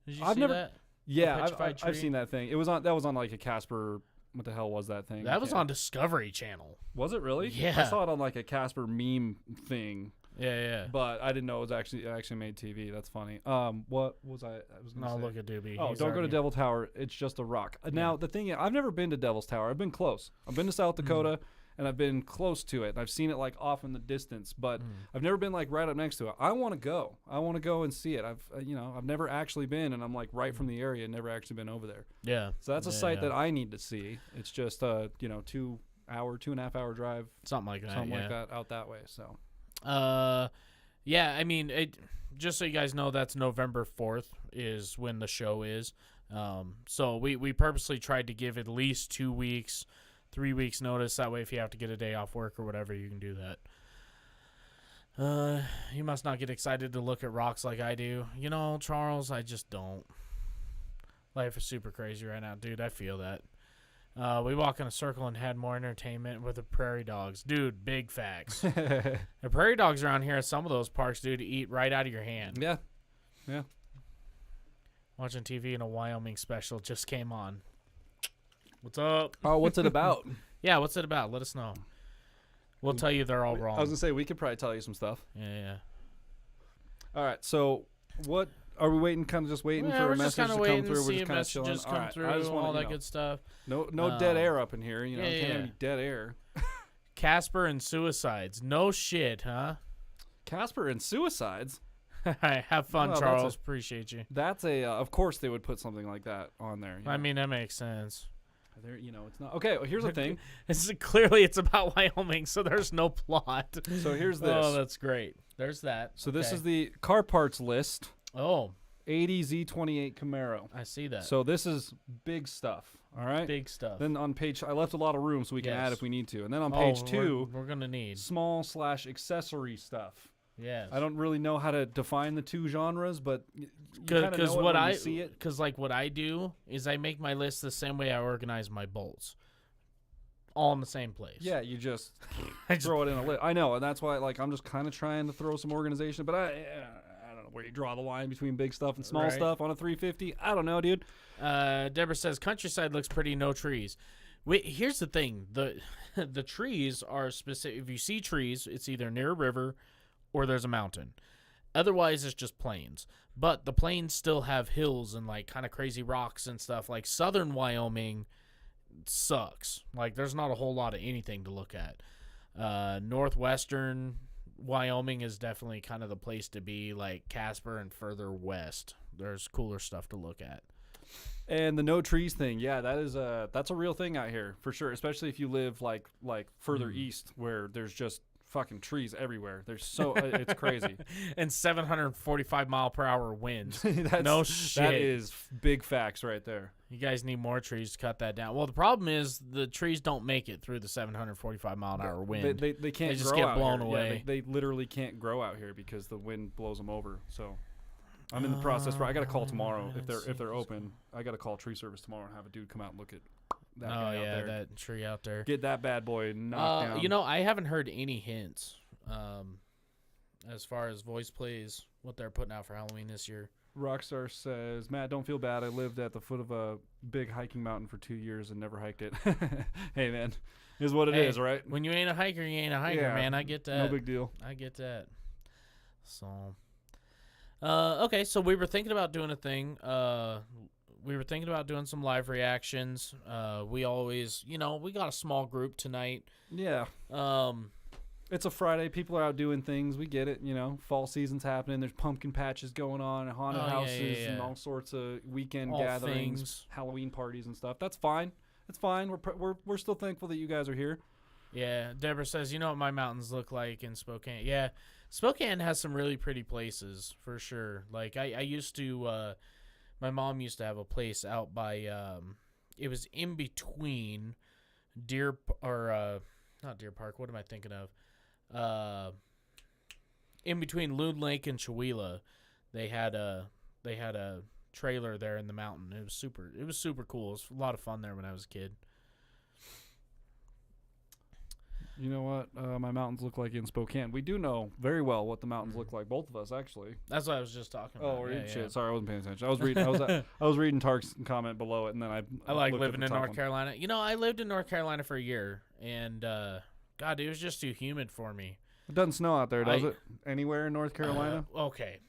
Did you I've see never- that? yeah, petrified I've tree? seen that thing. That was on like a Casper. What the hell was that thing? That was on Discovery Channel. Was it really? Yeah. I saw it on like a Casper meme thing, Yeah. but I didn't know it actually made TV. That's funny. What was I was gonna No, say? look at Doobie. Oh, He's don't go to already- Devil Tower. It's just a rock. Now, the thing is, I've never been to Devil's Tower. I've been close. I've been to South Dakota, and I've been close to it. And I've seen it like off in the distance, but I've never been like right up next to it. I want to go. I want to go and see it. I've never actually been, and I'm like right from the area, never actually been over there. Yeah. So that's a site that I need to see. It's just 2.5 hour drive, something like that out that way. So, yeah, I mean, just so you guys know, that's November 4th is when the show is. So we purposely tried to give at least 2 weeks, 3 weeks notice. That way, if you have to get a day off work or whatever, you can do that. You must not get excited to look at rocks like I do. You know, Charles, I just don't. Life is super crazy right now, dude. I feel that. We walk in a circle and had more entertainment with the prairie dogs. Dude, big facts. The prairie dogs around here at some of those parks, dude, eat right out of your hand. Yeah. Yeah. Watching TV and a Wyoming special just came on. What's up? Oh, what's it about? Yeah, what's it about? Let us know. We'll tell you they're all wrong. I was going to say, we could probably tell you some stuff. Yeah. All right, so what are we waiting? Kind of just waiting for a message to come through. We're just kind of chilling. Come all right, through, I just want all that good stuff. No dead air up in here. Can't have any dead air. Casper and suicides. No shit, huh? Casper and suicides. Have fun, Charles. Appreciate you. That's of course they would put something like that on there. I mean, that makes sense. There, it's not okay. Well, here's the thing. Clearly it's about Wyoming, so there's no plot. So here's this. Oh, that's great. There's that. So this is the car parts list. Oh. 80 Z28 Camaro. I see that. So this is big stuff. All right. Big stuff. Then on page, I left a lot of room so we can add if we need to. And then on page 2, we're gonna need small/accessory stuff. Yes. I don't really know how to define the two genres, but because what I see it. Because like what I do is I make my list the same way I organize my bolts, all in the same place. Yeah, you just throw it in a list. I know, and that's why I'm just kind of trying to throw some organization, but I don't know where you draw the line between big stuff and small stuff on a 350. I don't know, dude. Deborah says countryside looks pretty, no trees. Wait, here's the thing: the trees are specific. If you see trees, it's either near a river or there's a mountain. Otherwise, it's just plains. But the plains still have hills and like kind of crazy rocks and stuff. Like southern Wyoming sucks. Like there's not a whole lot of anything to look at. Northwestern Wyoming is definitely kind of the place to be. Like Casper and further west, there's cooler stuff to look at. And the no trees thing, yeah, that's a real thing out here for sure. Especially if you live like further east where there's just fucking trees everywhere. There's so it's crazy. And 745-mile-per-hour winds. No shit. That is big facts right there. You guys need more trees to cut that down. Well, the problem is the trees don't make it through the 745-mile-an-hour wind. They can't. They just grow get out blown here. away. Yeah, they literally can't grow out here because the wind blows them over. So I'm in the process where I got to call tomorrow if they're open. I got to call tree service tomorrow and have a dude come out and look at that guy out there. That tree out there. Get that bad boy knocked down. I haven't heard any hints as far as voice plays, what they're putting out for Halloween this year. Rockstar says, Matt, don't feel bad. I lived at the foot of a big hiking mountain for 2 years and never hiked it. Hey, man, is what it is, right? When you ain't a hiker, you ain't a hiker, man. I get that. No big deal. I get that. So, okay, so we were thinking about doing a thing. We were thinking about doing some live reactions. We always, we got a small group tonight. Yeah. It's a Friday. People are out doing things. We get it. Fall season's happening. There's pumpkin patches going on, and haunted houses, and all sorts of weekend gatherings, Halloween parties and stuff. That's fine. It's fine. We're still thankful that you guys are here. Yeah. Deborah says, you know what my mountains look like in Spokane. Yeah. Spokane has some really pretty places for sure. Like I used to, my mom used to have a place out by, it was in between not Deer Park. What am I thinking of? In between Loon Lake and Chewelah, they had a trailer there in the mountain. It was super cool. It was a lot of fun there when I was a kid. You know what my mountains look like in Spokane? We do know very well what the mountains look like. Both of us, actually. That's what I was just talking about. Oh, shit. Sorry, I wasn't paying attention. I was reading. I was reading Tark's comment below it, and then I like living in North Carolina. I lived in North Carolina for a year, and God, it was just too humid for me. It doesn't snow out there, does it? Anywhere in North Carolina? Okay.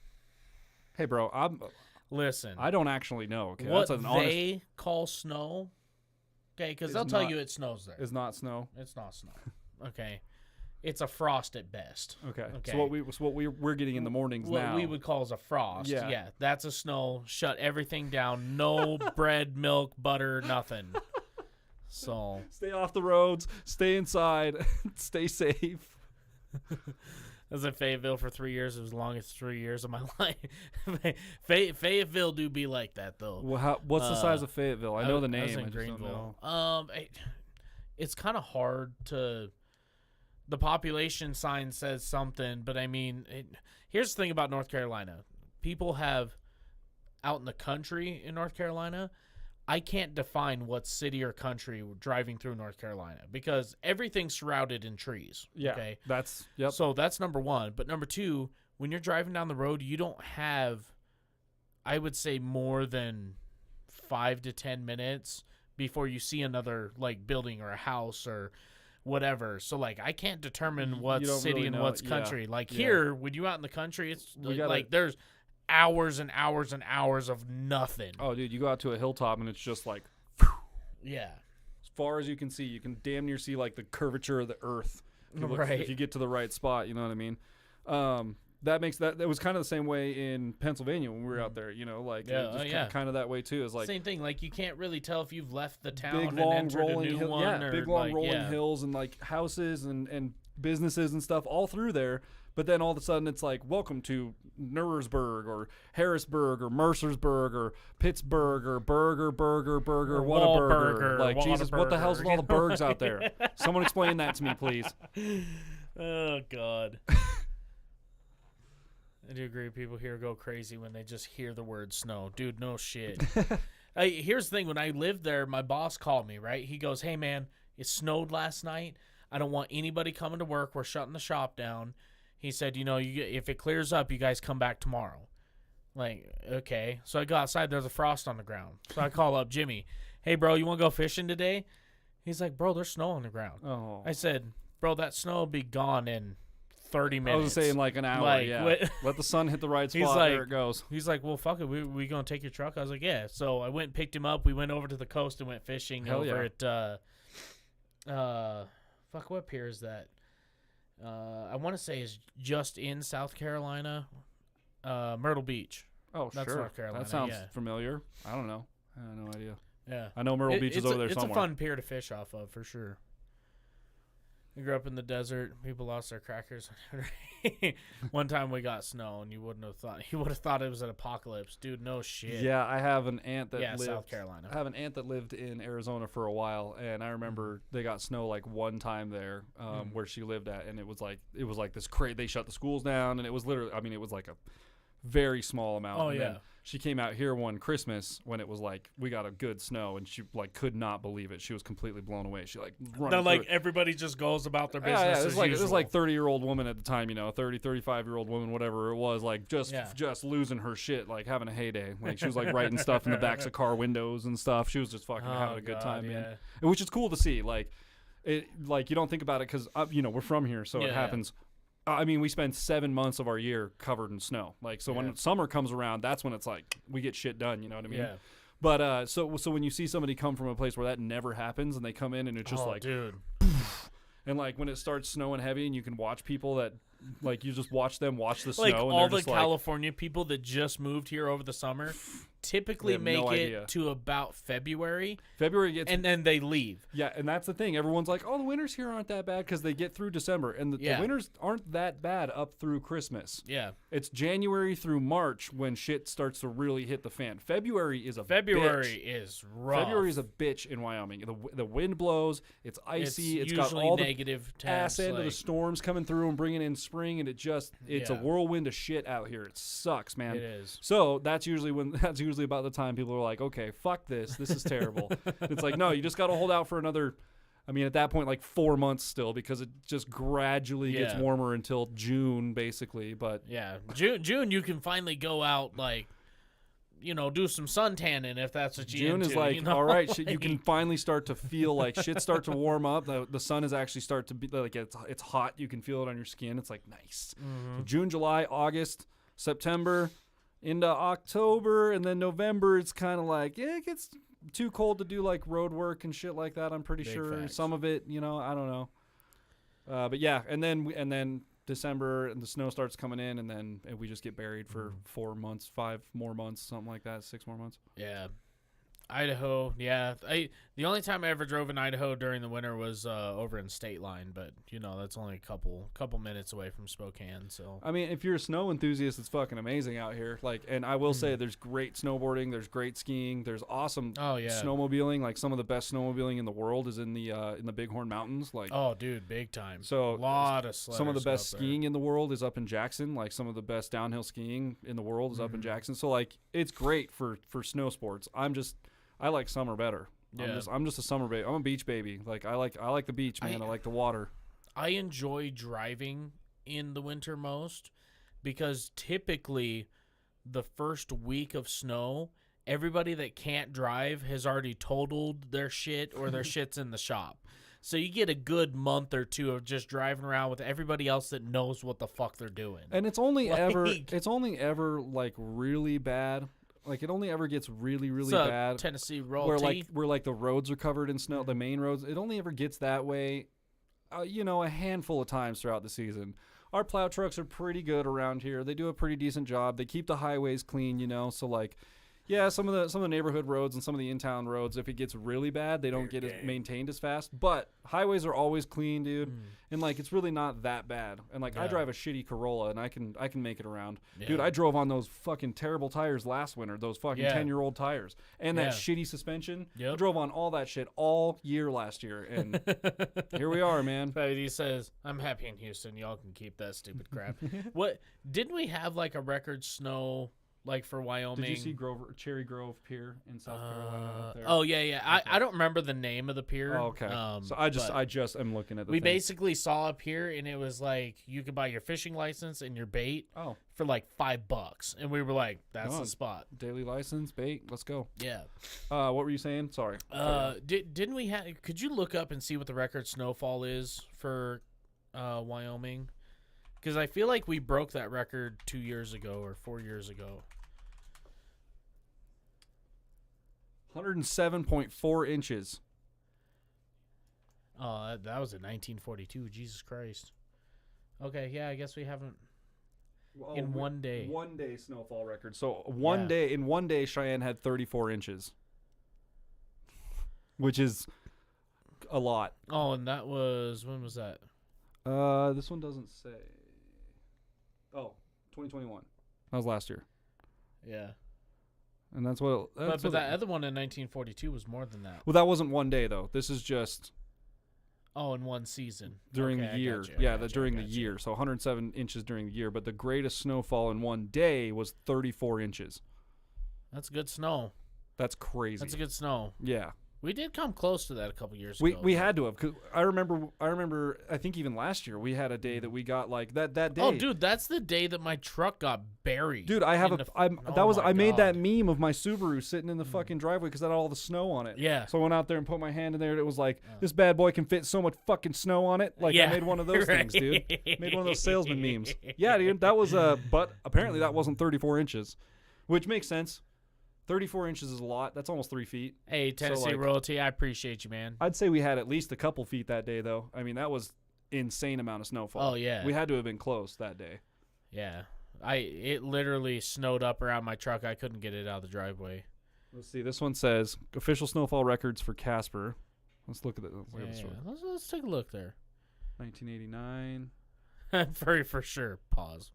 Hey, bro. Listen. I don't actually know. Okay, what they call snow. Okay, because they'll tell you it snows there. It's not snow. It's not snow. Okay, it's a frost at best. Okay. So what we're getting in the mornings what now. we would call as a frost. Yeah. Yeah, that's a snow. Shut everything down. No bread, milk, butter, nothing. So Stay off the roads. Stay inside. Stay safe. I was in Fayetteville for 3 years. It was the longest 3 years of my life. Fayetteville do be like that though. Well, what's the size of Fayetteville? I know the name. I was in I just don't Greenville. know. It's kind of hard to. The population sign says something, but I mean, here's the thing about North Carolina. People have out in the country in North Carolina. I can't define what city or country we're driving through North Carolina because everything's surrounded in trees. Yeah. Okay. Yep. So that's number one. But number two, when you're driving down the road, you don't have, I would say, more than 5 to 10 minutes before you see another like building or a house or whatever. So like I can't determine what's city really and know. what's Yeah. country. Like Yeah. here, when you out in the country, it's like there's hours and hours and hours of nothing. Oh, dude, you go out to a hilltop and it's just like Yeah. as far as you can see. You can damn near see like the curvature of the earth. If you look- Right. If you get to the right spot, you know what I mean. That makes that was kind of the same way in Pennsylvania when we were out there. You know, like Yeah, just kind of that way too. Is like Same thing. Like you can't really tell if you've left the town big and long entered a rolling new one. yeah, or big long like, rolling yeah. hills and like houses and businesses and stuff all through there. But then all of a sudden it's like, welcome to Nuremberg or Harrisburg or Mercersburg or Pittsburgh or Burger, Whataburger. Like, Jesus, what the hell's with all the burgs out there? Someone explain that to me, please. Oh, God. I do agree. People here go crazy when they just hear the word snow. Dude, no shit. Here's the thing. When I lived there, my boss called me, right? He goes, hey, man, it snowed last night. I don't want anybody coming to work. We're shutting the shop down. He said, if it clears up, you guys come back tomorrow. Like, okay. So I go outside. There's a frost on the ground. So I call up Jimmy. Hey, bro, you want to go fishing today? He's like, bro, there's snow on the ground. Oh. I said, bro, that snow will be gone in 30 minutes. I was saying like an hour, Like, yeah. what- Let the sun hit the right spot. He's like- there it goes. He's like, well, fuck it. We going to take your truck? I was like, yeah. So I went and picked him up. We went over to the coast and went fishing Hell over at, what pier is that? I want to say is just in South Carolina, Myrtle Beach. Oh, That's sure. North Carolina, That sounds yeah. familiar. I don't know. I have no idea. Yeah. I know Myrtle Beach is over there it's somewhere. a fun pier to fish off of, for sure. I grew up in the desert. People lost their crackers. One time we got snow, and you would have thought it was an apocalypse. Dude, no shit. Yeah, I have an aunt that lived. South Carolina. I have an aunt that lived in Arizona for a while, and I remember they got snow like one time there, where she lived at, and it was like this crazy. They shut the schools down, and it was literally. I mean, it was like a very small amount. Oh, and then yeah. she came out here one Christmas when it was like we got a good snow, and she like could not believe it. She was completely blown away. She like running Now, like through it. everybody just goes about their business. Yeah, as it was usual. like 30-year-old woman at the time, 35-year-old woman, whatever it was, like just losing her shit, like having a heyday. Like she was like writing stuff in the backs of car windows and stuff. She was just fucking having a good time, man. And which is cool to see. Like it, like you don't think about it because we're from here, so it happens. I mean, we spend 7 months of our year covered in snow. Like so, when summer comes around, that's when it's like we get shit done. You know what I mean? Yeah. But so when you see somebody come from a place where that never happens, and they come in and it's just like, dude. and like when it starts snowing heavy, and you can watch people that, like, you just watch them watch the Like snow, and all they're the just California people that just moved here over the summer typically have make no it idea. to about February, February gets and then they leave. yeah, and that's the thing. Everyone's like, oh, the winters here aren't that bad because they get through December, and the winters aren't that bad up through Christmas. Yeah. It's January through March when shit starts to really hit the fan. February is a February bitch. is rough. February is a bitch in Wyoming. The wind blows. It's icy. It's got usually all the negative ass temps, end of the like- storms coming through and bringing in spring, and it's a Yeah. whirlwind of shit out here. It sucks, man. It is. So that's usually about the time people are like, okay, fuck this. This is terrible. It's like, no, you just got to hold out for another. I mean, at that point, like 4 months still, because it just gradually gets Yeah. warmer until June, basically. But Yeah, June you can finally go out, like, do some sun tanning if that's what you June into, is like, you know? all right, shit, you can finally start to feel like shit start to warm up. The sun is actually start to be like it's hot. You can feel it on your skin. It's like nice. So June, July, August, September, into October, and then November. It's kind of like it gets too cold to do like road work and shit like that. I'm pretty Big sure facts. some of it, I don't know. But yeah, and then December and the snow starts coming in, and then we just get buried for 4 months, 5 more months, something like that, 6 more months. Yeah. Idaho, yeah. The only time I ever drove in Idaho during the winter was over in State Line, but that's only a couple minutes away from Spokane. So I mean, if you're a snow enthusiast, it's fucking amazing out here. Like, and I will say, there's great snowboarding, there's great skiing, there's awesome snowmobiling. Like some of the best snowmobiling in the world is in the Bighorn Mountains. Like, oh, dude, big time. So a lot of some of the best skiing in the world is up in Jackson. Like some of the best downhill skiing in the world is up in Jackson. So like, it's great for snow sports. I like summer better. Yeah. I'm just a summer baby. I'm a beach baby. Like I like the beach, man. I like the water. I enjoy driving in the winter most because typically the first week of snow, everybody that can't drive has already totaled their shit or their shit's in the shop. So you get a good month or two of just driving around with everybody else that knows what the fuck they're doing. And it's only ever like really bad. Like it only ever gets really, really bad. Tennessee roll where like the roads are covered in snow, the main roads. It only ever gets that way, a handful of times throughout the season. Our plow trucks are pretty good around here. They do a pretty decent job. They keep the highways clean, So like, yeah, some of the neighborhood roads and some of the in-town roads, if it gets really bad, they don't get as maintained as fast. But highways are always clean, dude. And like, it's really not that bad. And like, I drive a shitty Corolla, and I can make it around. Yeah. Dude, I drove on those fucking terrible tires last winter, those fucking 10-year-old tires, and that shitty suspension. Yep. I drove on all that shit all year last year, and here we are, man. Pappy D says, "I'm happy in Houston. Y'all can keep that stupid crap." What didn't we have like a record snow? Like for Wyoming. Did you see Cherry Grove Pier in South Carolina up there? Oh, yeah. Okay. I don't remember the name of the pier. Oh, okay. So I just am looking at the We basically saw a pier, and it was like you could buy your fishing license and your bait for like $5. And we were like, that's the spot. Daily license, bait, let's go. Yeah. What were you saying? Sorry. Didn't we have... Could you look up and see what the record snowfall is for Wyoming? Because I feel like we broke that record 2 years ago or 4 years ago. 107.4 inches. Oh, that was in 1942. Jesus Christ. Okay, yeah, I guess we haven't... in one day. 1 day snowfall record. So in 1 day, Cheyenne had 34 inches. Which is a lot. Oh, and that was... When was that? This one doesn't say... Oh, 2021. That was last year. Yeah. And that's what... But that other one in 1942 was more than that. Well, that wasn't 1 day, though. This is just... Oh, in one season. During the year. During the year. So 107 inches during the year. But the greatest snowfall in 1 day was 34 inches. That's good snow. That's crazy. That's a good snow. Yeah. We did come close to that a couple years ago. We had to have. Cause I remember. I think even last year we had a day that we got like that day. Oh, dude, that's the day that my truck got buried. Dude, I made that meme of my Subaru sitting in the fucking driveway because that had all the snow on it. Yeah. So I went out there and put my hand in there. And it was like this bad boy can fit so much fucking snow on it. Like I made one of those things, dude. Made one of those salesman memes. Yeah, dude. That was but apparently that wasn't 34 inches, which makes sense. 34 inches is a lot. That's almost 3 feet. Hey, Tennessee royalty, I apprate you, man. I'd say we had at least a couple feet that day, though. I mean, that was insane amount of snowfall. Oh, yeah. We had to have been close that day. Yeah. It literally snowed up around my truck. I couldn't get it out of the driveway. Let's see. This one says official snowfall records for Casper. Let's look at it. Let's take a look there. 1989. For sure. Pause.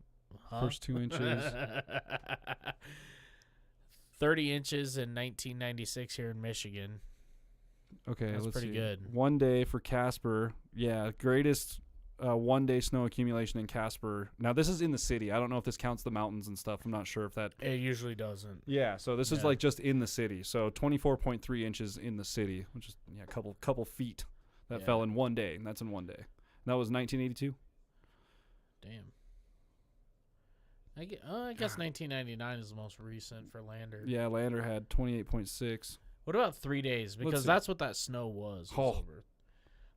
Huh? First 2 inches. 30 inches in 1996 here in Michigan. Okay, that's pretty good. 1 day for Casper. Yeah, greatest 1 day snow accumulation in Casper. Now, this is in the city. I don't know if this counts the mountains and stuff. I'm not sure if that... It usually doesn't. Yeah, so this is like just in the city. So 24.3 inches in the city, which is a couple feet that fell in 1 day, and that's in 1 day. And that was 1982? Damn. I guess 1999 is the most recent for Lander. Yeah, Lander had 28.6. What about 3 days? Because that's what that snow was. Oh.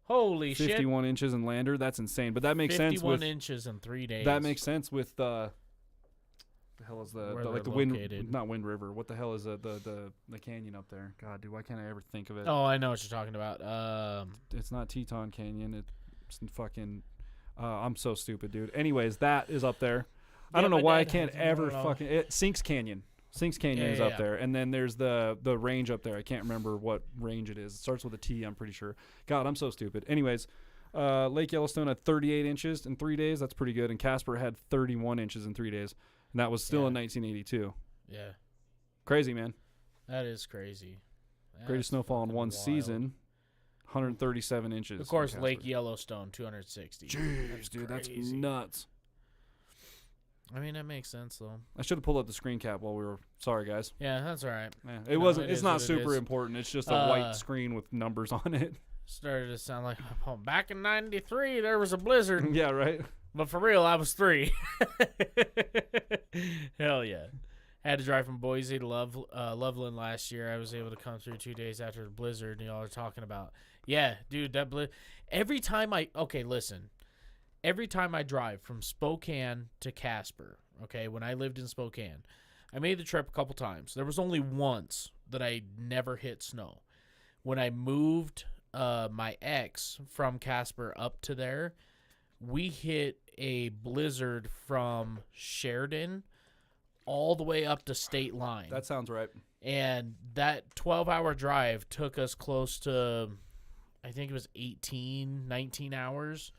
Holy 51 shit. 51 inches in Lander. That's insane. But that makes sense with... 51 inches in 3 days. That makes sense with the hell is the Wind... located. Not Wind River. What the hell is the canyon up there? God, dude, why can't I ever think of it? Oh, I know what you're talking about. It's not Teton Canyon. fucking. I'm so stupid, dude. Anyways, that is up there. I don't know why I can't ever fucking. Sinks Canyon. Sinks Canyon is up there, and then there's the range up there. I can't remember what range it is. It starts with a T, I'm pretty sure. God, I'm so stupid. Anyways, Lake Yellowstone had 38 inches in 3 days. That's pretty good. And Casper had 31 inches in 3 days, and that was still in 1982. Yeah, crazy, man. that is crazy. Greatest snowfall in one season, 137 inches. Of course, Lake Yellowstone, 260. Jeez, dude, that's nuts. I mean, that makes sense, though. I should have pulled up the screen cap while we were. Sorry, guys. Yeah, that's all right. Yeah, it wasn't. It's not super important. It's just a white screen with numbers on it. Started to sound like, oh, back in '93, there was a blizzard. Yeah, right. But for real, I was 3. Hell yeah. Had to drive from Boise to Loveland last year. I was able to come through 2 days after the blizzard y'all are talking about. Yeah, dude, that every time every time I drive from Spokane to Casper, okay, when I lived in Spokane, I made the trip a couple times. There was only once that I never hit snow. When I moved my ex from Casper up to there, we hit a blizzard from Sheridan all the way up to state line. That sounds right. And that 12-hour drive took us close to, I think it was 18, 19 hours.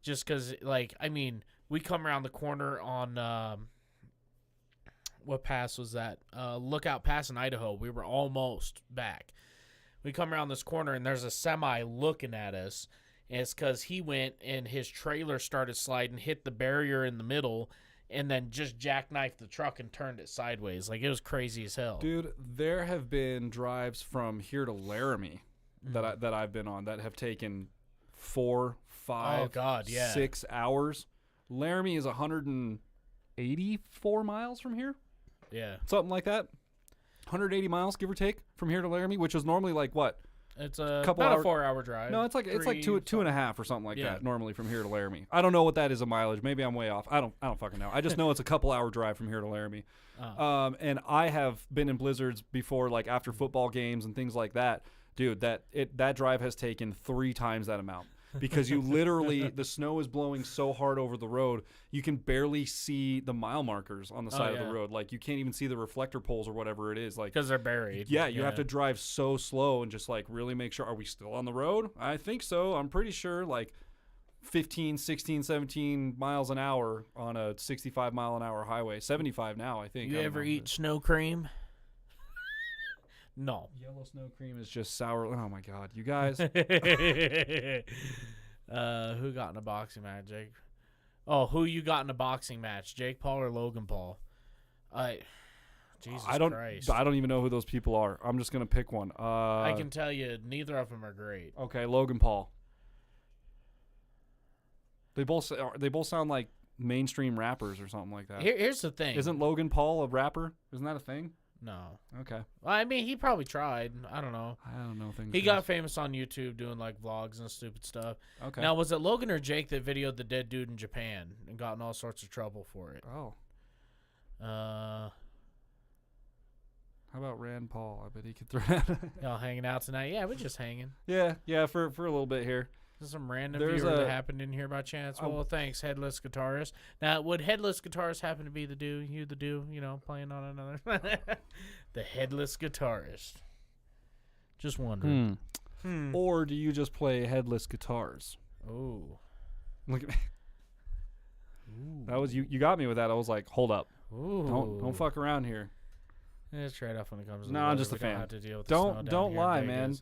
Just because, like, I mean, we come around the corner on, what pass was that? Lookout Pass in Idaho. We were almost back. We come around this corner, and there's a semi looking at us. And it's because he went, and his trailer started sliding, hit the barrier in the middle, and then just jackknifed the truck and turned it sideways. Like, it was crazy as hell. Dude, there have been drives from here to Laramie that I've been on that have taken 4, 5, 6 hours. Laramie is 184 miles from here. Yeah. Something like that. 180 miles, give or take, from here to Laramie, which is normally like what? It's a couple about hour, a 4-hour drive. No, it's like two and a half or something like that normally from here to Laramie. I don't know what that is a mileage. Maybe I'm way off. I don't fucking know. I just know it's a couple hour drive from here to Laramie. And I have been in blizzards before, like after football games and things like that. Dude, that drive has taken 3 times that amount. Because you literally, the snow is blowing so hard over the road, you can barely see the mile markers on the side of the road. Like, you can't even see the reflector poles or whatever it is. Like, because they're buried. Yeah, you have to drive so slow and just, like, really make sure, are we still on the road? I think so. I'm pretty sure, like, 15, 16, 17 miles an hour on a 65-mile-an-hour highway. 75 now, I think. You ever eat snow cream? No. Yellow snow cream is just sour. Oh, my God. You guys. Who got in a boxing match, Jake? Oh, who you got in a boxing match? Jake Paul or Logan Paul? Jesus Christ. I don't even know who those people are. I'm just going to pick one. I can tell you neither of them are great. Okay, Logan Paul. They both sound like mainstream rappers or something like that. Here's the thing. Isn't Logan Paul a rapper? Isn't that a thing? No. Okay. Well, I mean, he probably tried. I don't know. I don't know things. He got famous on YouTube doing like vlogs and stupid stuff. Okay. Now, was it Logan or Jake that videoed the dead dude in Japan and got in all sorts of trouble for it? Oh. How about Rand Paul? I bet he could throw that. Y'all hanging out tonight? Yeah, we're just hanging. Yeah, for a little bit here. There's some random viewer that happened in here by chance. Well, thanks, Headless Guitarist. Now, would Headless Guitarist happen to be the dude, playing on another? The Headless Guitarist. Just wondering. Or do you just play headless guitars? Oh. Look at me. That was you got me with that. I was like, hold up. Ooh. Don't fuck around here. It's trade-off when it comes to No, I'm just a fan. Don't lie, man.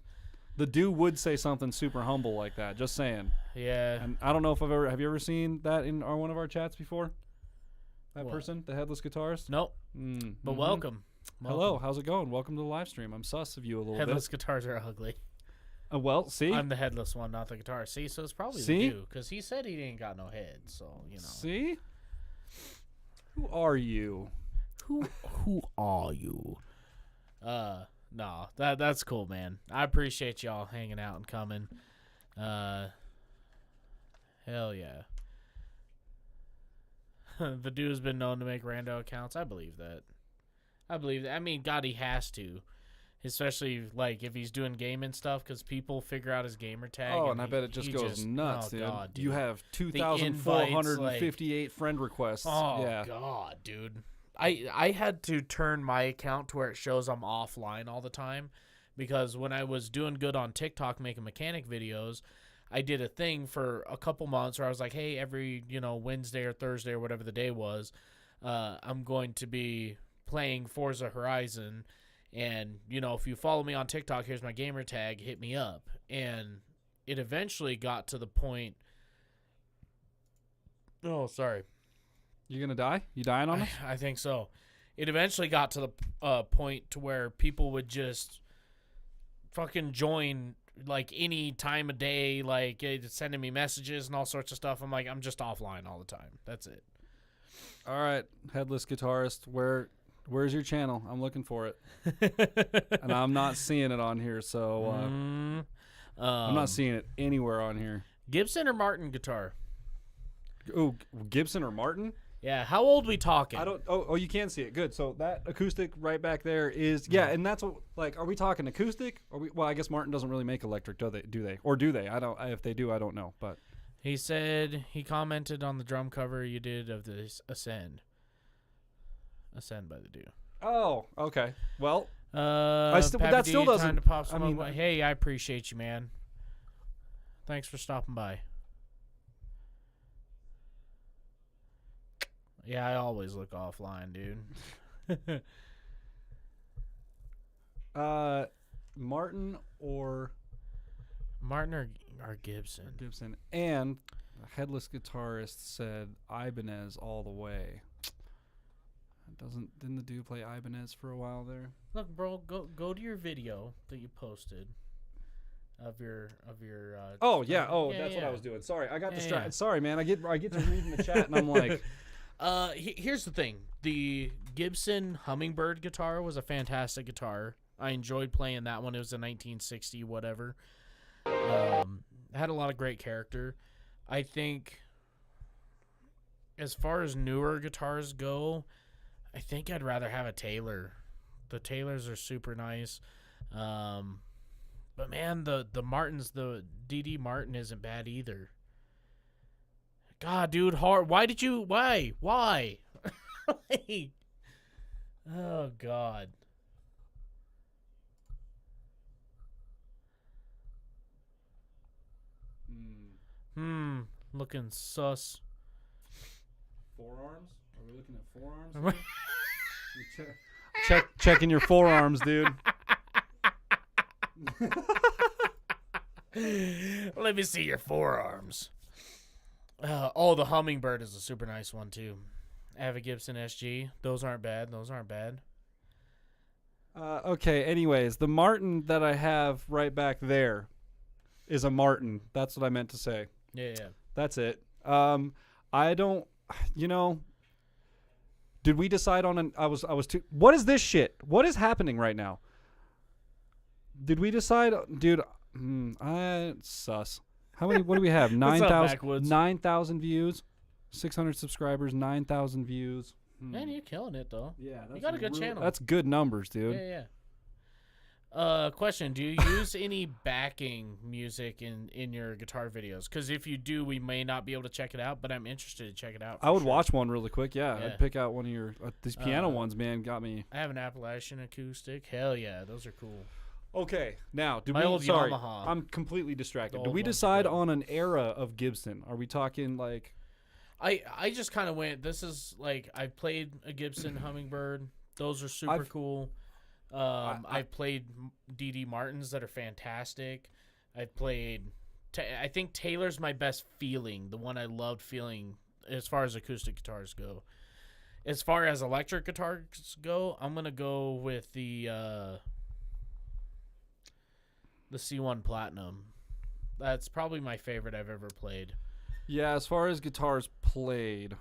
The dude would say something super humble like that. Just saying. Yeah. And I don't know if have you ever seen that in one of our chats before? That person, the headless guitarist? Nope. But welcome. Hello, how's it going? Welcome to the live stream. I'm sus of you a little Headless guitars are ugly. Well, see? I'm the headless one, not the guitar. See, so it's probably the dude. Because he said he ain't got no head, so, See? Who are you? Who are you? No, that's cool, man. I appreciate y'all hanging out and coming. Hell yeah. The dude's been known to make rando accounts. I believe that. I mean, God, he has to. especially like if he's doing gaming stuff, because people figure out his gamer tag. Oh, and I bet it just goes nuts, dude. God, dude. You have invites, 2,458 friend requests. Oh yeah. God, dude. I had to turn my account to where it shows I'm offline all the time, because when I was doing good on TikTok making mechanic videos, I did a thing for a couple months where I was like, hey, every, Wednesday or Thursday or whatever the day was, I'm going to be playing Forza Horizon. And, if you follow me on TikTok, here's my gamer tag, hit me up. And it eventually got to the point. Oh, sorry. You going to die? You dying on us? I think so. It eventually got to the point to where people would just fucking join like any time of day, like sending me messages and all sorts of stuff. I'm like, I'm just offline all the time. That's it. All right, Headless Guitarist, where's your channel? I'm looking for it. And I'm not seeing it on here, so I'm not seeing it anywhere on here. Gibson or Martin guitar? Oh, Gibson or Martin? Yeah, how old we talking? I don't. Oh, you can see it. Good. So that acoustic right back there is and that's what, like, are we talking acoustic? Well, I guess Martin doesn't really make electric, do they? Or do they? I don't. If they do, I don't know. But he said he commented on the drum cover you did of this Ascend by the Dew. Oh, okay. Well, that still doesn't. I mean, hey, I appreciate you, man. Thanks for stopping by. Yeah, I always look offline, dude. Martin or Gibson? Gibson. And Headless Guitarist said Ibanez all the way. Didn't the dude play Ibanez for a while there? Look, bro, go to your video that you posted of your oh yeah, that's yeah. what I was doing. Sorry, I got distracted. Yeah. Sorry, man. I get to reading the chat and I'm like here's the thing. The Gibson Hummingbird guitar was a fantastic guitar. I enjoyed playing that one. It was a 1960 whatever. Had a lot of great character. I think as far as newer guitars go, I think I'd rather have a Taylor. The Taylors are super nice. But man, the Martins, the DD Martin isn't bad either. God, dude, hard. Why? Like, oh, God. Looking sus. Forearms? Are we looking at forearms? Checking your forearms, dude. Let me see your forearms. The Hummingbird is a super nice one too. I have a Gibson SG. Those aren't bad. Okay, anyways, the Martin that I have right back there is a Martin. That's what I meant to say. Yeah. That's it. I don't, did we decide on what is this shit? What is happening right now? Did we decide, dude? Sus. What do we have? 9,000 views, 600 subscribers, 9,000 views. Man, you're killing it though. Yeah, you got a good channel. That's good numbers, dude. Yeah. Question: do you use any backing music in your guitar videos? Because if you do, we may not be able to check it out, but I'm interested to check it out. I would watch one really quick. Yeah, I'd pick out one of your these piano ones. Man, got me. I have an Appalachian acoustic. Hell yeah, those are cool. Okay, now Yamaha. I'm completely distracted. Did we decide on an era of Gibson? Are we talking like? I just kind of went. This is like I played a Gibson Hummingbird. Those are super cool. I've played DD Martins that are fantastic. I've played. I think Taylor's my best feeling. The one I loved feeling as far as acoustic guitars go. As far as electric guitars go, I'm gonna go with the C1 Platinum. That's probably my favorite I've ever played. Yeah, as far as guitars played,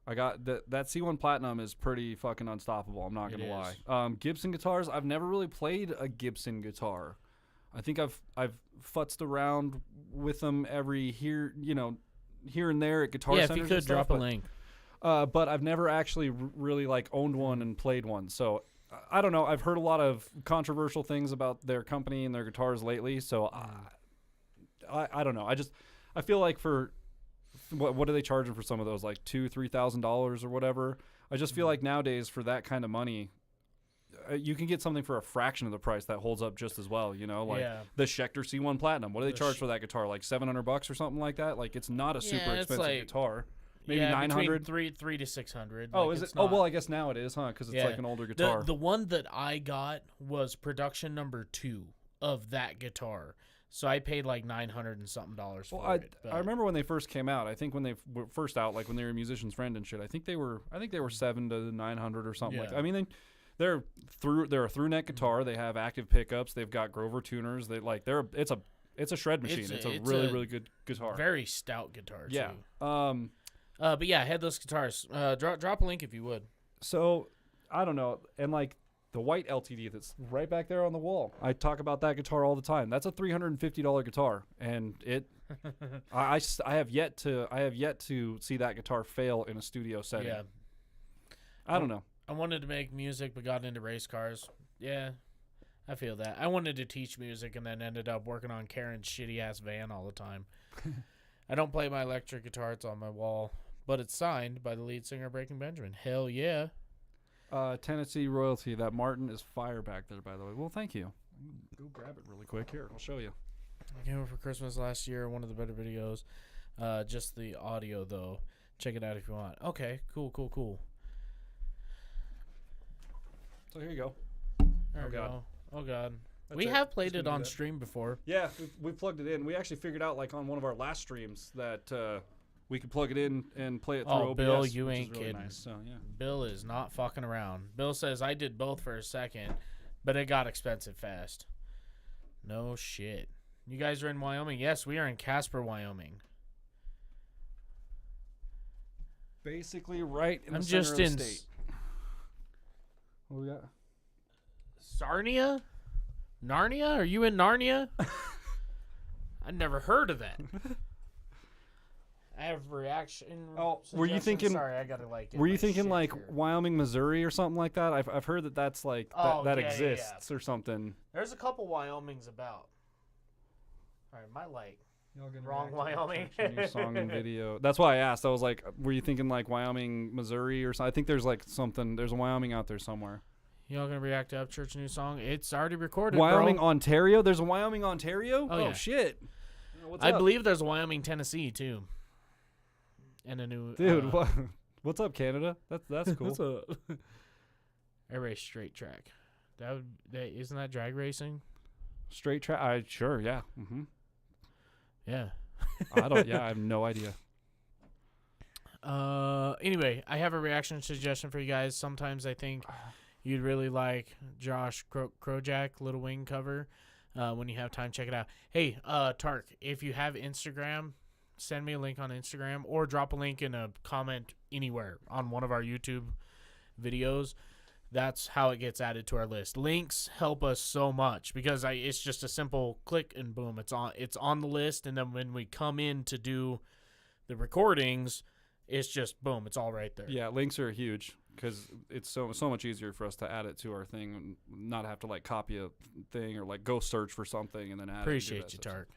I got that C1 Platinum is pretty fucking unstoppable. I'm not gonna lie. Gibson guitars, I've never really played a Gibson guitar. I think I've futzed around with them here and there at guitar centers. Yeah, if you could drop a link. But I've never actually really like owned one and played one. So I don't know. I've heard a lot of controversial things about their company and their guitars lately. So I don't know. I feel like for what are they charging for some of those, like $2,000-$3,000 or whatever. I just feel like nowadays for that kind of money, you can get something for a fraction of the price that holds up just as well. You know, like the Schecter C1 Platinum. What do they charge for that guitar? Like $700 or something like that. Like it's not a super expensive guitar. Maybe 900. Three to 600. Oh, like, is it? Not, Oh, well, I guess now it is, huh? Because it's like an older guitar. The one that I got was production number 2 of that guitar. So I paid like $900 and something for it. I remember when they first came out. I think when they were first out, like when they were Musician's Friend and shit. I think they were $700 to $900 or something like that. I mean, they're a through neck guitar. They have active pickups. They've got Grover tuners. It's a shred machine. It's a really good guitar. Very stout guitar too. Yeah. But yeah, headless guitars. Drop a link if you would. So I don't know, and like the white LTD that's right back there on the wall. I talk about that guitar all the time. That's a $350 guitar, and it. I have yet to see that guitar fail in a studio setting. Yeah. I don't know. I wanted to make music, but got into race cars. Yeah, I feel that. I wanted to teach music, and then ended up working on Karen's shitty ass van all the time. I don't play my electric guitar; it's on my wall. But it's signed by the lead singer of Breaking Benjamin. Hell yeah. Tennessee royalty. That Martin is fire back there, by the way. Well, thank you. Go grab it really quick. Here, I'll show you. I came over for Christmas last year. One of the better videos. Just the audio, though. Check it out if you want. Okay, cool. So here you go. There we go. Oh, God. We have played it on stream before. Yeah, we plugged it in. We actually figured out, like, on one of our last streams that... we could plug it in and play it through OBS. Bill, you ain't really kidding. Nice. So, yeah. Bill is not fucking around. Bill says, I did both for a second, but it got expensive fast. No shit. You guys are in Wyoming? Yes, we are in Casper, Wyoming. Basically right in I'm the center just of the in state. What we got? Sarnia? Narnia? Are you in Narnia? I never heard of that. I have reaction. Oh, were you thinking? Sorry, I gotta like. Were you thinking like here. Wyoming, Missouri, or something like that? I've heard that that's like that exists or something. There's a couple Wyomings about. All right, my light. Wrong Wyoming. New song and video. That's why I asked. I was like, were you thinking like Wyoming, Missouri, or something? I think there's like something. There's a Wyoming out there somewhere. Y'all gonna react to Upchurch's new song? It's already recorded. Wyoming, bro. Ontario. There's a Wyoming, Ontario. Oh yeah. Shit. What's I up? believe there's a Wyoming, Tennessee too. And a new dude. What's up, Canada? That's cool. What's up? Air race straight track. Isn't that drag racing? Straight track. Sure. Yeah. Mm-hmm. Yeah. I have no idea. Anyway, I have a reaction suggestion for you guys. Sometimes I think you'd really like Josh Krojak Little Wing cover. When you have time, check it out. Hey, Tark, if you have Instagram, send me a link on Instagram or drop a link in a comment anywhere on one of our YouTube videos. That's how it gets added to our list. Links help us so much because it's just a simple click and boom, it's on the list. And then when we come in to do the recordings, it's just boom, it's all right there. Yeah, links are huge because it's so much easier for us to add it to our thing and not have to like copy a thing or like go search for something and then add Appreciate it. You, Tark.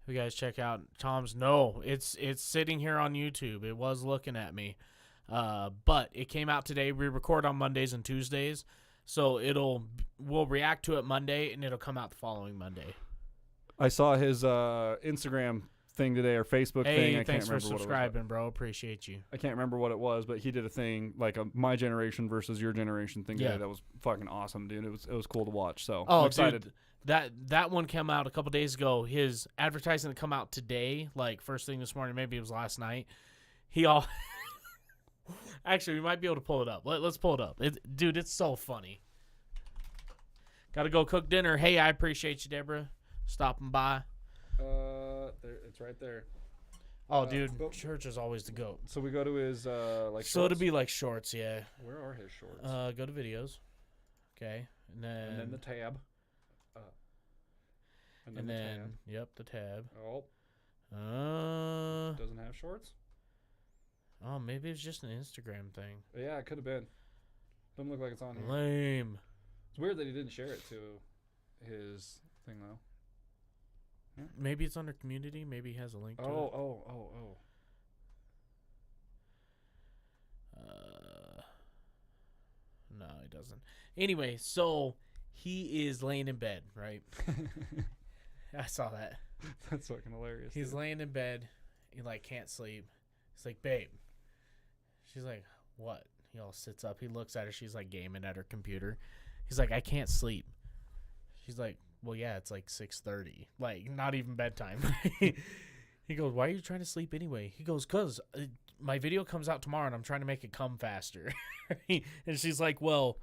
You guys check out Tom's. No, it's sitting here on YouTube. It was looking at me. But it came out today. We record on Mondays and Tuesdays, so we'll react to it Monday, and it'll come out the following Monday. I saw his Instagram thing today or Facebook thing. Thanks for subscribing, bro. Appreciate you. I can't remember what it was, but he did a thing like a my generation versus your generation thing today. That was fucking awesome, dude. It was cool to watch. So I'm excited. Dude, that one came out a couple days ago. His advertising come out today, like first thing this morning. Maybe it was last night. Actually, we might be able to pull it up. Let's pull it up. Dude, it's so funny. Got to go cook dinner. Hey, I appreciate you, Deborah, stopping by. It's right there. Oh, dude, church is always the goat. So we go to his like. So it'd be like shorts, yeah. Where are his shorts? Go to videos. Okay, and then the tab. And then yep, the tab. Oh. Doesn't have shorts. Oh, maybe it's just an Instagram thing. Yeah, it could have been. Doesn't look like it's on here. Lame. It's weird that he didn't share it to his thing though. Yeah. Maybe it's under community. Maybe he has a link to it. Oh. No, he doesn't. Anyway, so he is laying in bed, right? I saw that. That's fucking hilarious. He's laying in bed. He like can't sleep. He's like, babe. She's like, what? He all sits up. He looks at her. She's like gaming at her computer. He's like, I can't sleep. She's like, well, yeah, it's like 6:30. Like, not even bedtime. He goes, why are you trying to sleep anyway? He goes, because my video comes out tomorrow and I'm trying to make it come faster. And she's like, well,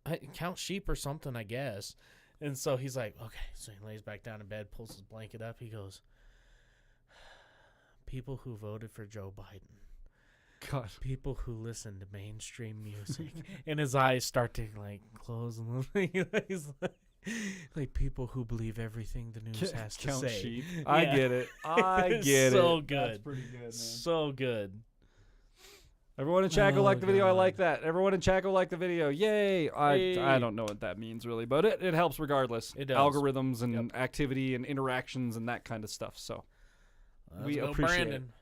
I count sheep or something, I guess. And so he's like, okay. So he lays back down in bed, pulls his blanket up. He goes, people who voted for Joe Biden. God. People who listen to mainstream music. And his eyes start to like close a little. He's like people who believe everything the news has to Count say. sheep. Yeah. I get it. I get it. So good. That's pretty good, man. So good. Everyone in chat go like the video. I God. like that. Everyone in chat go like the video. Yay! Yay. I don't know what that means really, but it helps regardless. It does. Algorithms and activity and interactions and that kind of stuff. So we Let's go, appreciate Brandon.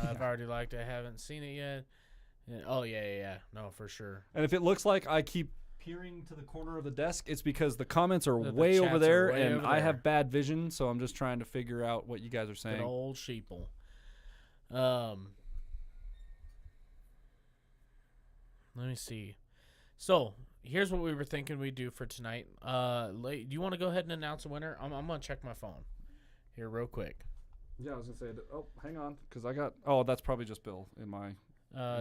I've already liked it. I haven't seen it yet. Oh, yeah. No, for sure. And if it looks like I keep peering to the corner of the desk, it's because the comments are The way chats over are there, way and over I there. have bad vision, so I'm just trying to figure out what you guys are Good saying. old sheeple. Let me see. So, here's what we were thinking we'd do for tonight. Do you want to go ahead and announce a winner? I'm going to check my phone here real quick. Yeah, I was gonna say. Oh, hang on, because I got. Oh, that's probably just Bill in my.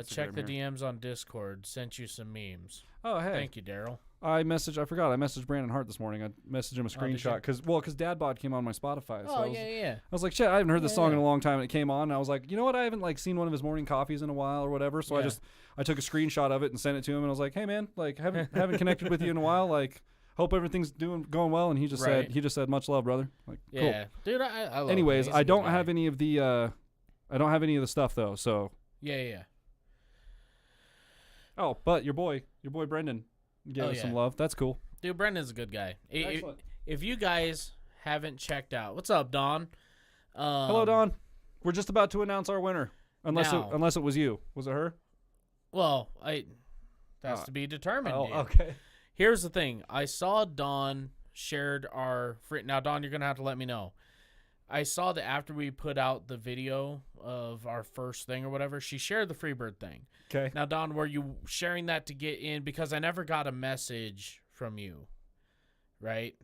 Check the Instagram DMs on Discord. Sent you some memes. Oh, hey. Thank you, Daryl. I forgot. I messaged Brandon Hart this morning. I messaged him a Oh, did you? screenshot because Dad Bod came on my Spotify. So Oh, I was, yeah. I was like, shit, I haven't heard this song in Yeah. a long time, and it came on. And I was like, you know what? I haven't like seen one of his morning coffees in a while or whatever. So Yeah. I took a screenshot of it and sent it to him, and I was like, hey man, like haven't connected with you in a while. Like, hope everything's going well. And he just said much love, brother. Like, Yeah. Dude, I love Anyways, him. He's a I good don't guy. have any of the stuff though. So Yeah. oh, but your boy Brendan gave us some love. That's cool. Dude, Brendan's a good guy. Excellent. If you guys haven't checked out, what's up, Don? Hello, Don. We're just about to announce our winner. Unless it was you. Was it her? Well, that's to be determined. Oh, dude. okay. Here's the thing. I saw Dawn shared our free. Now, Dawn, you're gonna have to let me know. I saw that after we put out the video of our first thing or whatever, she shared the Freebird thing. Okay. Now, Dawn, were you sharing that to get in? Because I never got a message from you, right?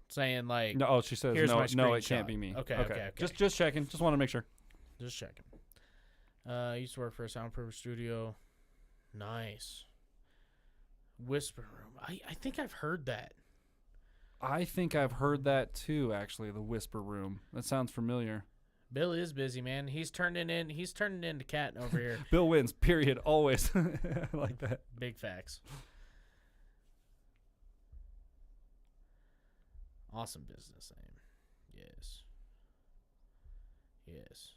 Saying like, No, she says here's my no, it screenshot. can't be me. Okay. Just checking. Just want to make sure. Just checking. I used to work for a soundproof studio. Nice. Whisper Room. I think I've heard that. I think I've heard that too. Actually, the Whisper Room. That sounds familiar. Bill is busy, man. He's turning into Cat over here. Bill wins. Period. Always. I like that. Big facts. Awesome business name. Yes.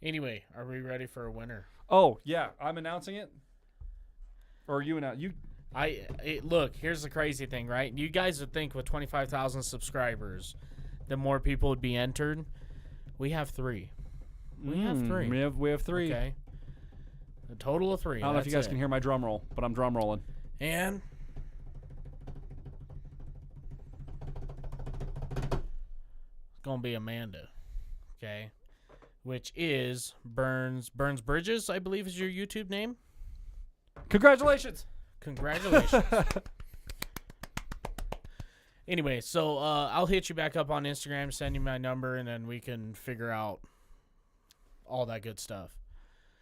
Anyway, are we ready for a winner? Oh yeah, I'm announcing it. Or you announce you. Look, here's the crazy thing, right? You guys would think with 25,000 subscribers, that more people would be entered. We have 3. We have 3. We have 3. Okay. A total of 3. I don't know if you guys can hear my drum roll, but I'm drum rolling. And it's gonna be Amanda. Okay. Which is Burns Bridges, I believe is your YouTube name. Congratulations. Congratulations. Anyway, so I'll hit you back up on Instagram, send you my number, and then we can figure out all that good stuff.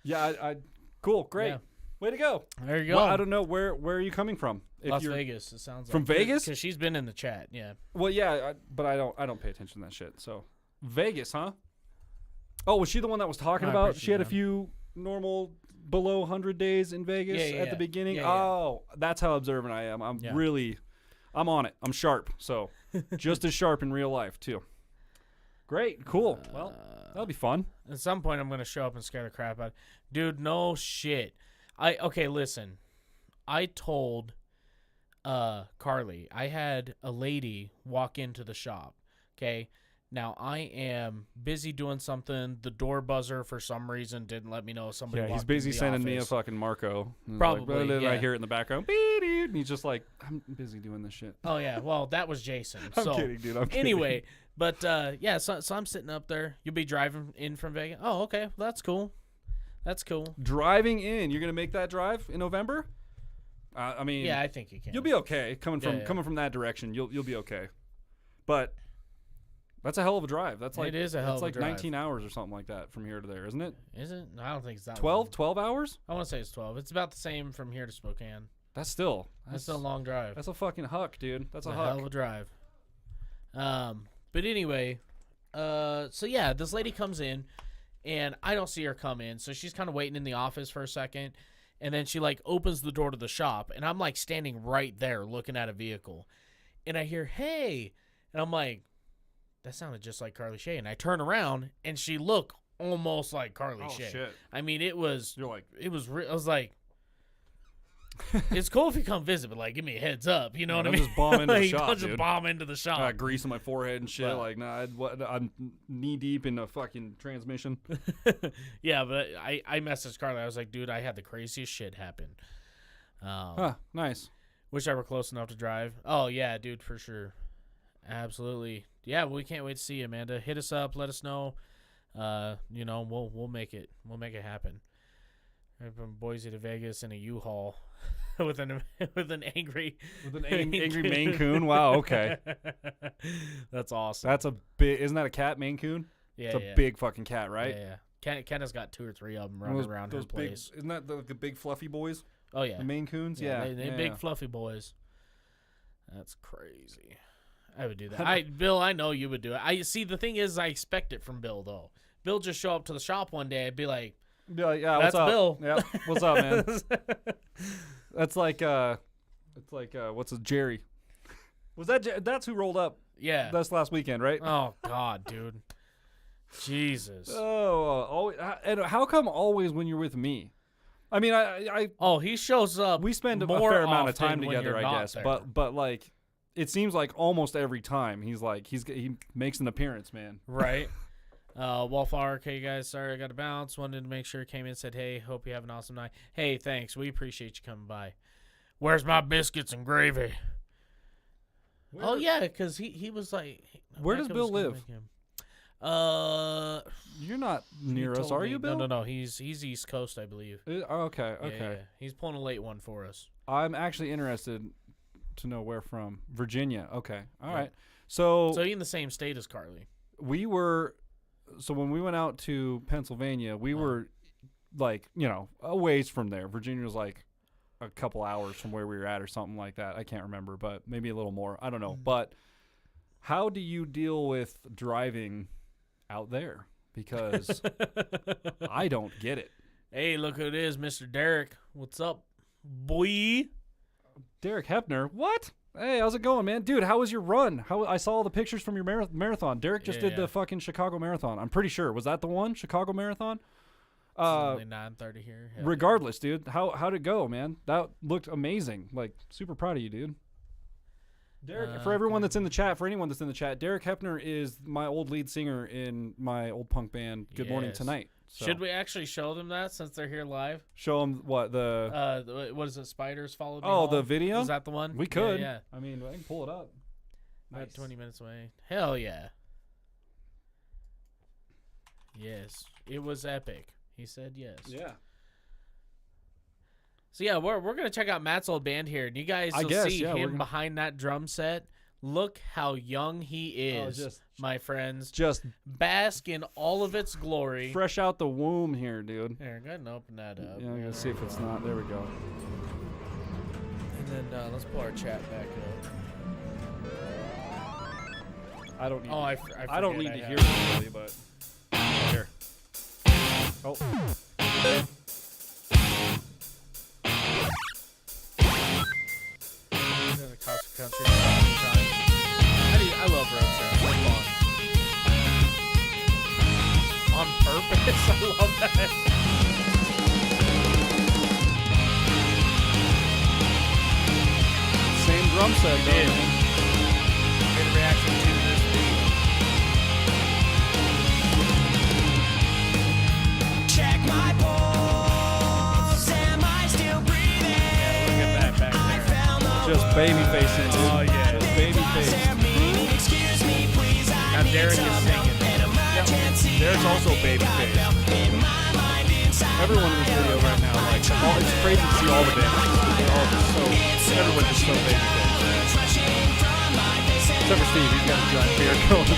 Yeah, I cool, great. Yeah. Way to go. There you go. Well, I don't know where are you coming from? If Las you're Vegas, it sounds like. from Vegas? Because she's been in the chat, yeah. Well, yeah, but I don't pay attention to that shit. So Vegas, huh? Oh, was she the one that was talking I about? appreciate She had a that. few normal below 100 days in Vegas Yeah, at the beginning. Yeah, yeah. Oh, that's how observant I am. I'm Yeah. really, I'm on it. I'm sharp. So just as sharp in real life too. Great, cool. Well, that'll be fun. At some point, I'm going to show up and scare the crap out. Dude, no shit. Okay, listen. I told Carly, I had a lady walk into the shop. Okay. Now I am busy doing something. The door buzzer for some reason didn't let me know somebody. Yeah, he's busy sending me a fucking Marco. Probably. Like, yeah. I hear it in the background. Beep, beep, and he's just like, I'm busy doing this shit. Oh yeah. Well, that was Jason. I'm So, kidding, dude. I'm kidding. anyway, but yeah. So I'm sitting up there. You'll be driving in from Vegas. Oh, okay. Well, that's cool. That's cool. Driving in, you're gonna make that drive in November? I mean, Yeah, I think you can. you'll be okay coming from that direction. You'll be okay, but that's a hell of a drive. That's like It is a hell of a like drive. 19 hours or something like that from here to there, isn't it? Is it? I don't think it's that 12 hours? long. I want to say it's 12. It's about the same from here to Spokane. That's still That's a long drive. That's a fucking huck, dude. That's a It's huck. hell of a drive. But anyway, so yeah, this lady comes in, and I don't see her come in, so she's kind of waiting in the office for a second, and then she like opens the door to the shop, and I'm like standing right there looking at a vehicle, and I hear "Hey," and I'm like, that sounded just like Carly Shay, and I turn around, and she looked almost like Carly Oh Shay. shit! I mean, it was. You're like, It was. I was like, it's cool if you come visit, but like, give me a heads up. You know what I don't mean? just bomb into the Like, shop, don't just dude. bomb into the shop. grease on my forehead and shit. Well. Like, nah, I'm knee deep in a fucking transmission. Yeah, but I messaged Carly. I was like, dude, I had the craziest shit happen. Nice. Wish I were close enough to drive. Oh yeah, dude, for sure. Absolutely. Yeah, we can't wait to see you, Amanda. Hit us up. Let us know. You know, we'll make it. We'll make it happen. Right from Boise to Vegas in a U-Haul with an angry Angry Maine Coon. Wow. Okay. That's awesome. That's a big. Isn't that a cat, Maine Coon? Yeah, It's a yeah. big fucking cat, right? Yeah, yeah. Ken has got 2 or 3 of them running around his big, place. Isn't that the big fluffy boys? Oh yeah, The Maine Coons? Yeah. they yeah, big yeah. fluffy boys. That's crazy. I would do that. Bill, I know you would do it. I see. The thing is, I expect it from Bill though. Bill just show up to the shop one day. I'd be like, Be like, yeah, "That's what's up? Bill." Yeah, what's up, man? That's like, what's his Jerry? Was that that's who rolled up? Yeah. That's last weekend, right? Oh God, dude. Jesus. And how come always when you're with me? I mean, Oh, he shows up. we spend a more fair amount of often time when together, you're I not guess. there. But like, it seems like almost every time he makes an appearance, man. Right. Wallflower, okay, guys. Sorry, I got to bounce. Wanted to make sure came in, said, hey, hope you have an awesome night. Hey, thanks. We appreciate you coming by. Where's my biscuits and gravy? Oh, yeah, because he was like. Where does Becca Bill was gonna live? make him. You're not near us, told are me- you, Bill? No. He's East Coast, I believe. Okay, Yeah, okay. yeah. He's pulling a late one for us. I'm actually interested to know where from. Virginia. Okay. All Yeah. right. So So he in the same state as Carly. we were. So when we went out to Pennsylvania, we were like, a ways from there. Virginia was like a couple hours from where we were at or something like that. I can't remember, but maybe a little more. I don't know. But how do you deal with driving out there? Because I don't get it. Hey, look who it is, Mr. Derek. What's up, boy? Derek Hepner, what? Hey, how's it going, man? Dude, how was your run? I saw all the pictures from your marathon. Derek just did Yeah. the fucking Chicago Marathon. I'm pretty sure. Was that the one? Chicago Marathon? It's only 9:30 here. Hell Regardless, dude. How'd it go, man? That looked amazing. Like, super proud of you, dude. Derek, for everyone that's in the chat, for anyone that's in the chat, Derek Hepner is my old lead singer in my old punk band, Good Morning Yes. Tonight. So Should we actually show them that since they're here live? show them what What is it? Spiders followed me Oh, home? the video? Is that the one? we could. Yeah. I mean, I can pull it up. About Nice. 20 minutes away. Hell yeah. Yes, it was epic. He said yes. Yeah. So yeah, we're gonna check out Matt's old band here, and you guys I will guess, see yeah, we're him gonna- behind that drum set. Look how young he is, just- my friends. Just Bask in all of its glory. fresh out the womb here, dude. Here, go ahead and open that up. Yeah, I'm gonna see if it's not. There we go. And then let's pull our chat back up. I don't need. Oh, I I don't forget need to I hear have- it really, but here. Oh, In the Costa Country time. I love road trips. They're fun. On purpose. I love that. drum set. We did. Made a reaction to this video. Check my pulse. Am I still breathing? Yeah, look at that back I there. found the Just baby facing. Oh, yeah. Just baby face. Excuse me, please. I Now need Derek is some singing. help. An emergency. Derek's also baby face. In my mind, inside Everyone in this video right now, like, it's crazy to see all the bands. They're all just so, everyone just so baby face. Except for Steve, he's got a giant beard going.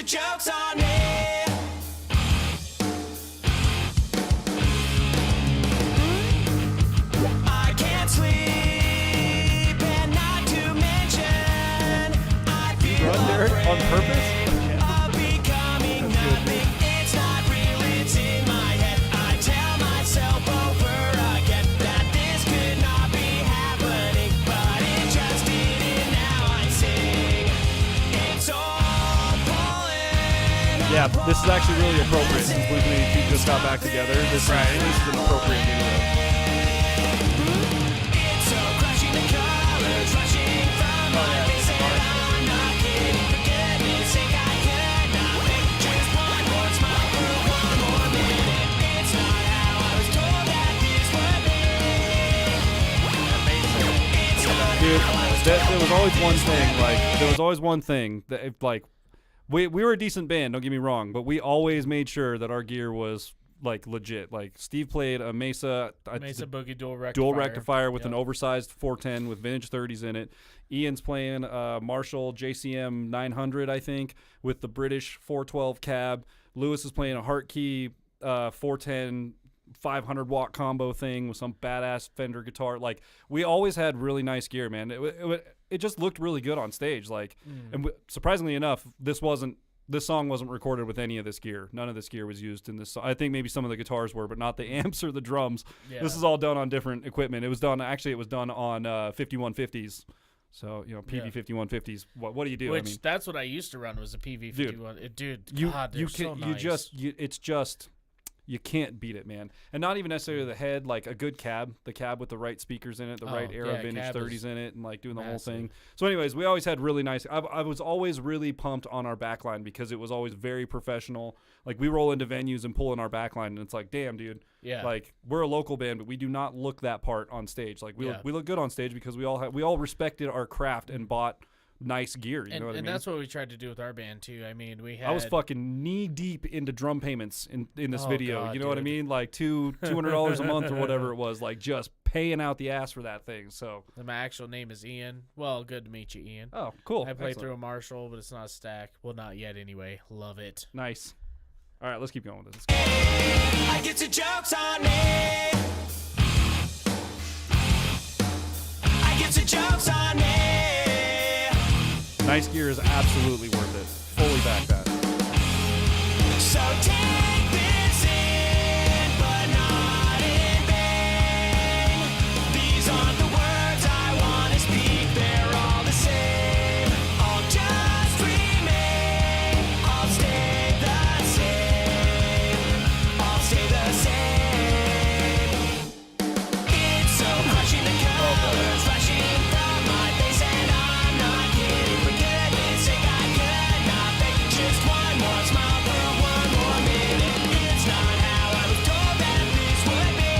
Joke's on me. I can't sleep, and not to mention I feel Run, Derek, on purpose? of becoming nothing. It's not real, it's in my head. I tell myself over again that this could not be happening, but it just did, and now I sing. It's all falling. Yeah, this is actually really appropriate since we just got back together. This is an appropriate video. It's so crushing, the colors rushing from my face, and I'm not kidding. For goodness sake, I could not make just one more smile for one more minute. It's not how I was told that this would be. It's not Dude, how I was there was always one thing, like, there was always one thing that, if, like, we were a decent band, don't get me wrong, but we always made sure that our gear was, like, legit. Like, Steve played a Mesa Boogie dual rectifier. dual rectifier with Yep. an oversized 410 with vintage 30s in it. Ian's playing Marshall JCM 900, I think, with the British 412 cab. Lewis is playing a Hartkey 410 500 watt combo thing with some badass Fender guitar. Like, we always had really nice gear, man. It just looked really good on stage. Like, and surprisingly enough, this song wasn't recorded with any of this gear. None of this gear was used in this song. I think maybe some of the guitars were, but not the amps or the drums. Yeah. This is all done on different equipment. It was done on 5150s. So, you know, PV 5150s. What do you do? Which, I mean, that's what I used to run, was a PV51. Dude, God, they're so nice. it's just, you can't beat it, man. And not even necessarily the head, like a good cab, the cab with the right speakers in it, the right era vintage cab 30s is in it, and like doing the whole massive. thing. So anyways, we always had really nice, I was always really pumped on our backline because it was always very professional. Like, we roll into venues and pull in our backline, and it's like, damn, dude. Yeah. Like, we're a local band, but we do not look that part on stage. Like, we look good on stage because we all respected our craft and bought nice gear. You know what I mean? And that's what we tried to do with our band too. I mean, we had. I was fucking knee deep into drum payments in this Oh, video. God, You know what I dude. mean? Like $200 a month or whatever it was. Like, just paying out the ass for that thing. So. My actual name is Ian. Well, good to meet you, Ian. Oh, cool. I played Excellent. through a Marshall, but it's not a stack. Well, not yet anyway. Love it. Nice. All right, let's keep going with this. I get the jokes on me. I get the jokes on me. Nice gear is absolutely worth it. Fully back that. So take this in, but not in vain. These aren't the words I want to speak, they're all the same. I'll just remain, I'll stay the same. I'll stay the same. It's so crushing, the colors rushing from my face, and I'm not kidding. For goodness sake, I could not fake just one more smile for one more minute. It's not how I was told that this would be.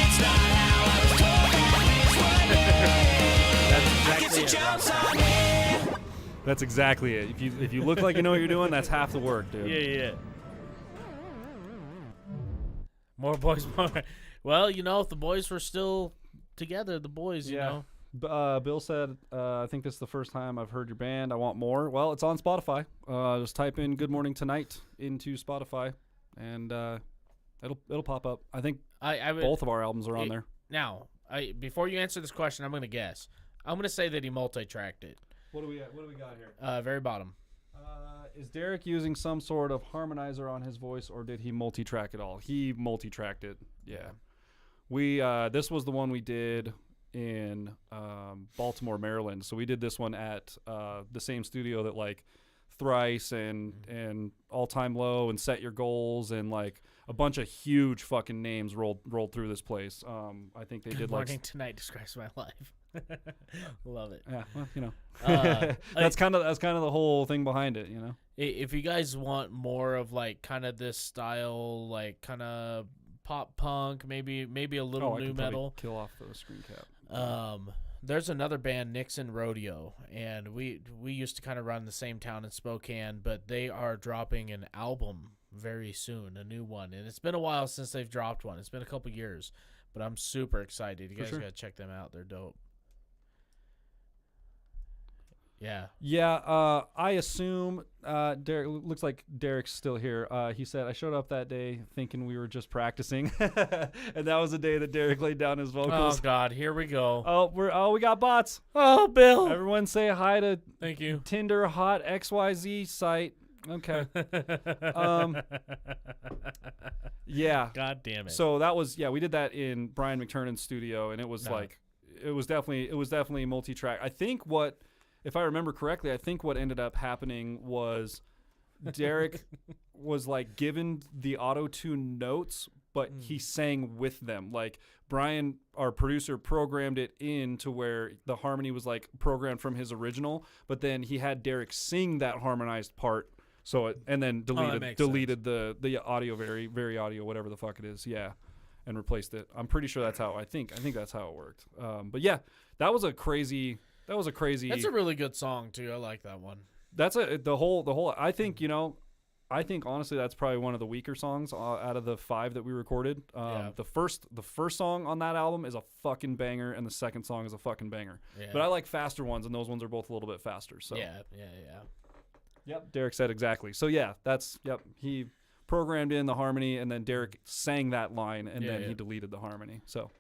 It's not how I was told that this would be. I get the jokes on me. That's exactly it. If you look like you know what you're doing, that's half the work, dude. Yeah. More boys, more. Well, you know, if the boys were still together, the boys, you know. Bill said, I think this is the first time I've heard your band. I want more. Well, it's on Spotify. Just type in Good Morning Tonight into Spotify, and it'll pop up. I think I would, both of our albums are on there. Now, before you answer this question, I'm going to guess. I'm going to say that he multi-tracked it. What do we got here? Very bottom. Is Derek using some sort of harmonizer on his voice, or did he multi-track it all? He multi-tracked it. Yeah. We this was the one we did in Baltimore, Maryland. So we did this one at the same studio that like Thrice and All Time Low and Set Your Goals and like a bunch of huge fucking names rolled through this place. I think they did Morning like Tonight describes my life. Love it. yeah, well, you know, Like, that's kind of the whole thing behind it, you know. if you guys want more of like kind of this style, like kind of pop punk, maybe a little I new could probably metal. kill off the screen cap. There's another band, Nixon Rodeo, and we used to kind of run the same town in Spokane, but they are dropping an album very soon, a new one, and it's been a while since they've dropped one. It's been a couple years, but I'm super excited. You guys gotta check them out. They're dope. Yeah. I assume Derek looks like Derek's still here. He said I showed up that day thinking we were just practicing, and that was the day that Derek laid down his vocals. Oh God, here we go. We got bots. Oh, Bill. Everyone say hi to Thank you. Tinder Hot XYZ site. Okay. Yeah. God damn it. So that was we did that in Brian McTurnan's studio, and it was it was definitely multi-track. I think if I remember correctly, I think what ended up happening was Derek was like given the auto-tune notes, but he sang with them. Like Brian, our producer, programmed it in to where the harmony was like programmed from his original, but then he had Derek sing that harmonized part. So and then deleted the audio, very audio, whatever the fuck it is, and replaced it. I'm pretty sure that's how I think that's how it worked. But yeah, that was a crazy. That's a really good song too. I like that one. That's the whole. I think honestly that's probably one of the weaker songs out of the 5 that we recorded. The first song on that album is a fucking banger, and the second song is a fucking banger. Yeah. But I like faster ones, and those ones are both a little bit faster. So yeah. Yep, Derek said exactly. So he programmed in the harmony, and then Derek sang that line, and then he deleted the harmony. So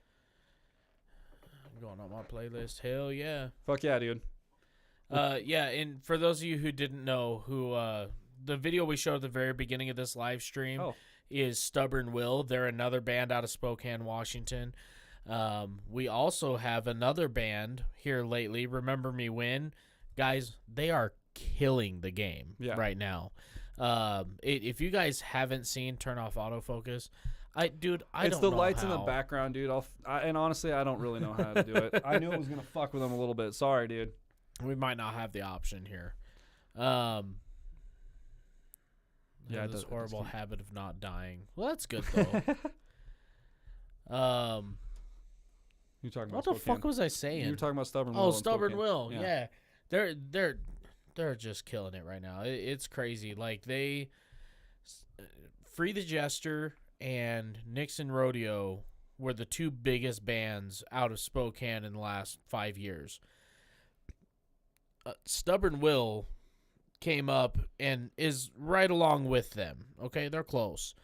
I'm going on my playlist. Hell yeah. Fuck yeah, dude. And for those of you who didn't know, the video we showed at the very beginning of this live stream is Stubborn Will. They're another band out of Spokane, Washington. We also have another band here lately, Remember Me When. Guys, they are killing the game right now. If you guys haven't seen Turn Off Autofocus, I don't know. It's the lights in the background, dude. And honestly, I don't really know how to do it. I knew it was gonna fuck with them a little bit. Sorry, dude. We might not have the option here. This horrible habit of not dying. Well, that's good though. You talking about what the fuck was I saying? You were talking about Stubborn Will. Oh, Stubborn Will. Yeah. They're just killing it right now. It's crazy. Like they Free the Jester and Nixon Rodeo were the 2 biggest bands out of Spokane in the last 5 years. Stubborn Will came up and is right along with them. Okay, they're close.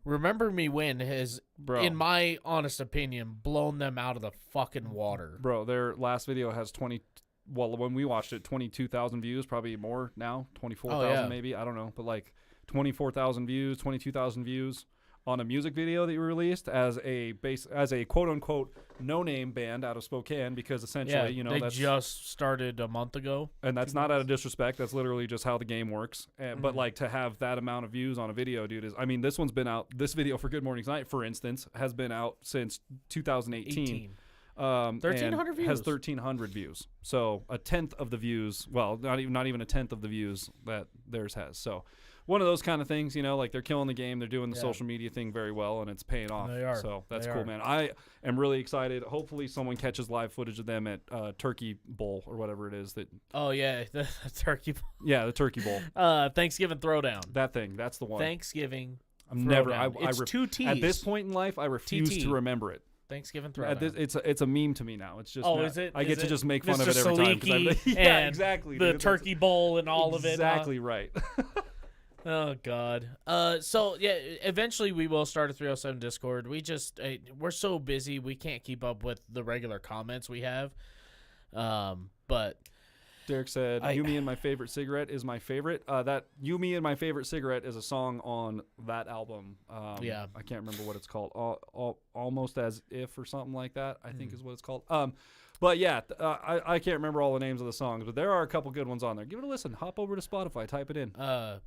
Remember Me When has, in my honest opinion, blown them out of the fucking water. Bro, their last video has when we watched it, 22,000 views, probably more now, 24,000 maybe, I don't know, but like 24,000 views, 22,000 views on a music video that you released as a quote unquote no-name band out of Spokane, because essentially, they just started a month ago. And that's not out of disrespect. That's literally just how the game works. But like to have that amount of views on a video, dude, this one's been out. This video for Good Morning Tonight, for instance, has been out since 2018. 1,300 views. Has 1,300 views. So a tenth of the views. Well, not even a tenth of the views that theirs has. So one of those kind of things, like they're killing the game. They're doing the social media thing very well, and it's paying off. They are. So that's cool, man. I am really excited. Hopefully someone catches live footage of them at Turkey Bowl or whatever it is. That. Oh, yeah, the Turkey Bowl. Yeah, the Turkey Bowl. Thanksgiving Throwdown. That thing. That's the one. Thanksgiving It's 2 T's. At this point in life, I refuse to remember it. Thanksgiving Throwdown. It's a meme to me now. It's just is it? I get to just make fun Mr. of it every time. Yeah, exactly. The Turkey Bowl and all of it. Exactly right. Oh God. So yeah, eventually we will start a 307 Discord. We just we're so busy we can't keep up with the regular comments we have. But Derek said, "You, Me, and My Favorite Cigarette" is my favorite. That "You, Me, and My Favorite Cigarette" is a song on that album. Yeah, I can't remember what it's called. Almost As If or something like that, I think is what it's called. But yeah, I can't remember all the names of the songs, but there are a couple good ones on there. Give it a listen. Hop over to Spotify, type it in.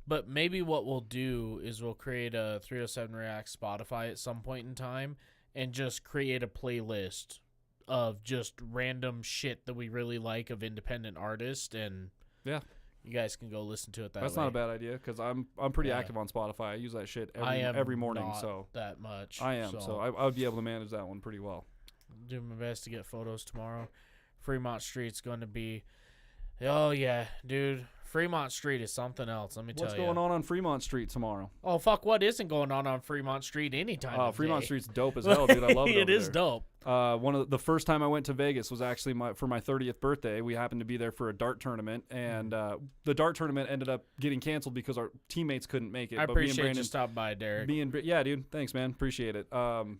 But maybe what we'll do is we'll create a 307 React Spotify at some point in time and just create a playlist of just random shit that we really like of independent artists, and yeah, you guys can go listen to it that way. That's not a bad idea because I'm pretty active on Spotify. I use that shit every morning. Not so that much. I am. So I would be able to manage that one pretty well. Do my best to get photos tomorrow. Fremont Street's going to be, oh yeah, dude. Fremont Street is something else. Let me tell you. What's going on Fremont Street tomorrow? Oh fuck! What isn't going on Fremont Street anytime? Oh, Fremont Street's dope as hell, dude. I love it. It is dope. One of the first time I went to Vegas was actually for my 30th birthday. We happened to be there for a dart tournament, and the dart tournament ended up getting canceled because our teammates couldn't make it. I but appreciate you stopping by, Derek. Yeah, dude. Thanks, man. Appreciate it.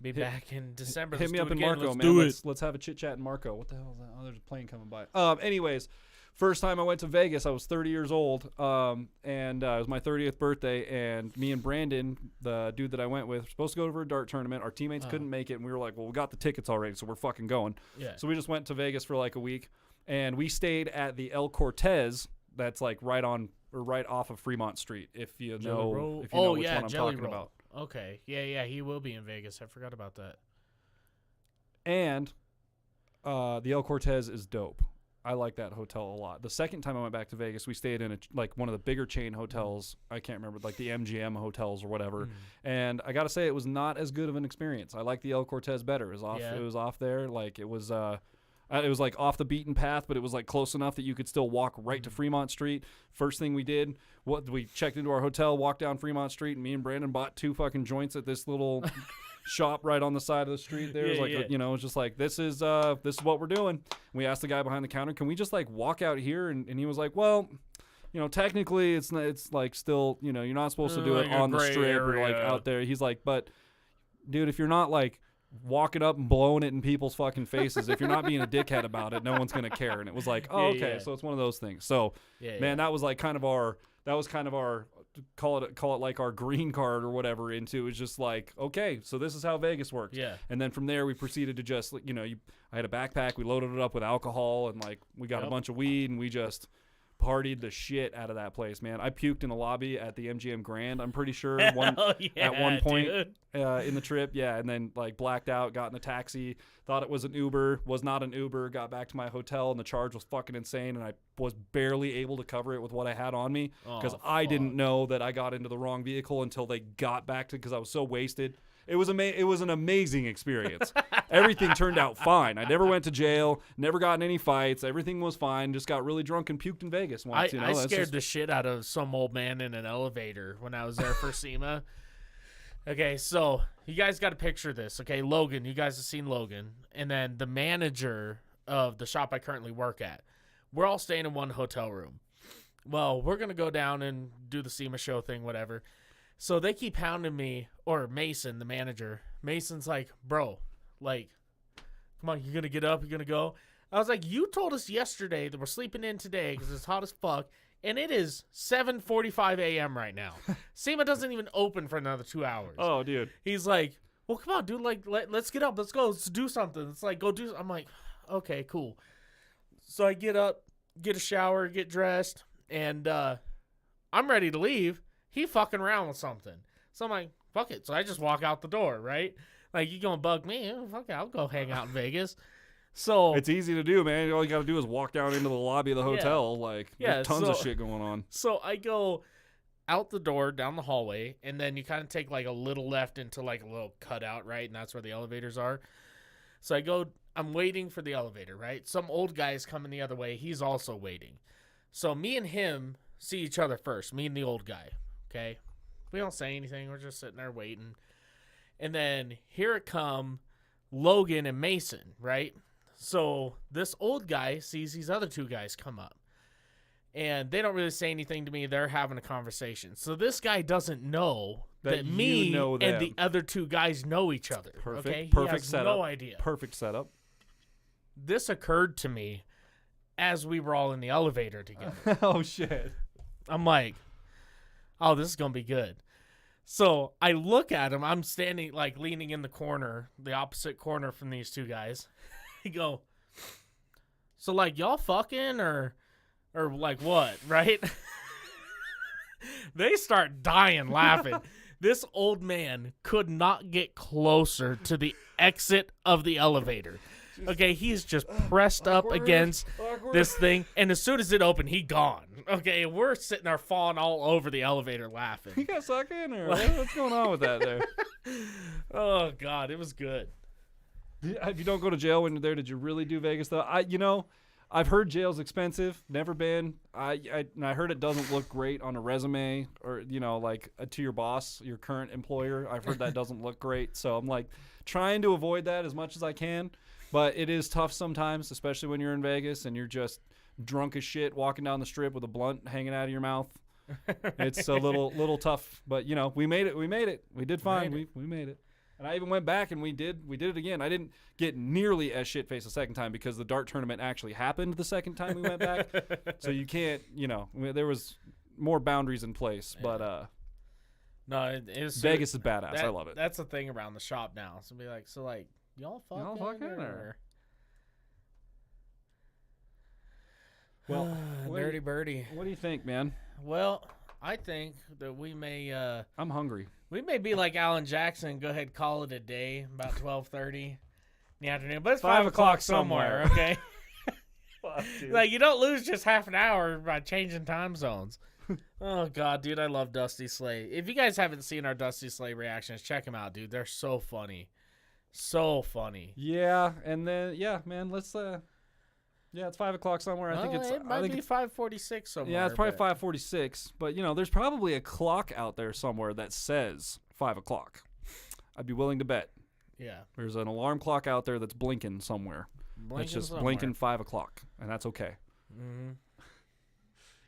Be back in December. Hit me up in Marco, man. Let's have a chit chat in Marco. What the hell is that? Oh, there's a plane coming by. Anyways. First time I went to Vegas, I was 30 years old, and it was my 30th birthday, and me and Brandon, the dude that I went with, were supposed to go over a dart tournament. Our teammates couldn't make it, and we were like, well, we got the tickets already, so we're fucking going. Yeah. So we just went to Vegas for like a week, and we stayed at the El Cortez, that's like right off of Fremont Street, if you know which one I'm talking about. Okay. Yeah, he will be in Vegas. I forgot about that. And the El Cortez is dope. I like that hotel a lot. The second time I went back to Vegas, we stayed in one of the bigger chain hotels. I can't remember, like the MGM hotels or whatever. And I got to say, it was not as good of an experience. I like the El Cortez better. It was off there. Like it was like off the beaten path, but it was like close enough that you could still walk right to Fremont Street. First thing we did, we checked into our hotel, walked down Fremont Street, and me and Brandon bought 2 fucking joints at this little shop right on the side of the street there. It was just like, this is what we're doing. And we asked the guy behind the counter, can we just like walk out here? And he was like, well, technically it's like still, you're not supposed to do it on the strip or like out there. He's like, but dude, if you're not like walking up and blowing it in people's fucking faces, if you're not being a dickhead about it, no one's gonna care. And it was like, so it's one of those things. So that was like kind of our call it like our green card or whatever into. It's just like, okay, so this is how Vegas works. Yeah. And then from there we proceeded to just I had a backpack, we loaded it up with alcohol, and like we got a bunch of weed, and we just partied the shit out of that place, man. I puked in the lobby at the MGM Grand, I'm pretty sure, at one point in the trip. Yeah, and then like blacked out, got in a taxi, thought it was an Uber, was not an Uber, got back to my hotel, and the charge was fucking insane, and I was barely able to cover it with what I had on me because I didn't know that I got into the wrong vehicle until they got back to, because I was so wasted. It was an amazing experience. Everything turned out fine. I never went to jail, never got in any fights. Everything was fine. Just got really drunk and puked in Vegas once. I scared the shit out of some old man in an elevator when I was there for SEMA. Okay, so you guys got to picture this. Okay, Logan, you guys have seen Logan. And then the manager of the shop I currently work at. We're all staying in one hotel room. Well, we're going to go down and do the SEMA show thing, whatever. So they keep hounding me, or Mason, the manager. Mason's like, bro, like, come on, you're going to get up, you're going to go. I was like, you told us yesterday that we're sleeping in today because it's hot as fuck, and it is 7:45 a.m. right now. SEMA doesn't even open for another 2 hours. Oh, dude. He's like, well, come on, dude, like, let's get up, let's go, let's do something. It's like, go do. I'm like, okay, cool. So I get up, get a shower, get dressed, and I'm ready to leave. He fucking around with something. So I'm like, fuck it. So I just walk out the door, right? Like, you gonna bug me? Fuck it, I'll go hang out in Vegas. So it's easy to do, man. All you gotta do is walk down into the lobby of the hotel. There's tons of shit going on. So I go out the door, down the hallway, and then you kind of take like a little left into like a little cutout, right? And that's where the elevators are. So I'm waiting for the elevator, right? Some old guy is coming the other way. He's also waiting. So me and him see each other first, me and the old guy. Okay, we don't say anything. We're just sitting there waiting. And then here it come Logan and Mason, right? So this old guy sees these other 2 guys come up. And they don't really say anything to me. They're having a conversation. So this guy doesn't know that me and the other 2 guys know each other. Perfect. Okay? Perfect he has setup. no idea. Perfect setup. This occurred to me as we were all in the elevator together. Oh, shit. I'm like, oh, this is going to be good. So I look at him. I'm standing, like, leaning in the corner, the opposite corner from these two guys. I go, so, like, y'all fucking or like, what, right? They start dying laughing. This old man could not get closer to the exit of the elevator. Okay, he's just pressed up against this thing, and as soon as it opened, he gone. Okay, we're sitting there falling all over the elevator laughing. You got sucked in, or what's going on with that there? Oh, God, it was good. If you don't go to jail when you're there, did you really do Vegas, though? I've heard jail's expensive. Never been. I heard it doesn't look great on a resume or, like to your boss, your current employer. I've heard that doesn't look great. So I'm like trying to avoid that as much as I can. But it is tough sometimes, especially when you're in Vegas and you're just drunk as shit walking down the strip with a blunt hanging out of your mouth. It's a little tough. But, we made it. We did fine. We made it. And I even went back and we did it again. I didn't get nearly as shit-faced the second time because the dart tournament actually happened the second time we went back. So you can't, there was more boundaries in place. Yeah. But no, Vegas is badass. I love it. That's the thing around the shop now. So be like, y'all fucking or? Well, Dirty birdie. What do you think, man? Well, I think that we may. I'm hungry. We may be like Alan Jackson. And go ahead, call it a day. About 12:30 in the afternoon, but it's 5 o'clock somewhere. Okay. Fuck, like you don't lose just half an hour by changing time zones. Oh God, dude, I love Dusty Slay. If you guys haven't seen our Dusty Slay reactions, check them out, dude. They're so funny. So funny. Yeah, and then man, let's it's 5 o'clock somewhere. I think it might be 5:46 somewhere. Yeah, it's probably 5:46. But there's probably a clock out there somewhere that says 5 o'clock. I'd be willing to bet. Yeah, there's an alarm clock out there that's blinking somewhere. It's just blinking 5 o'clock, and that's okay. Mm-hmm.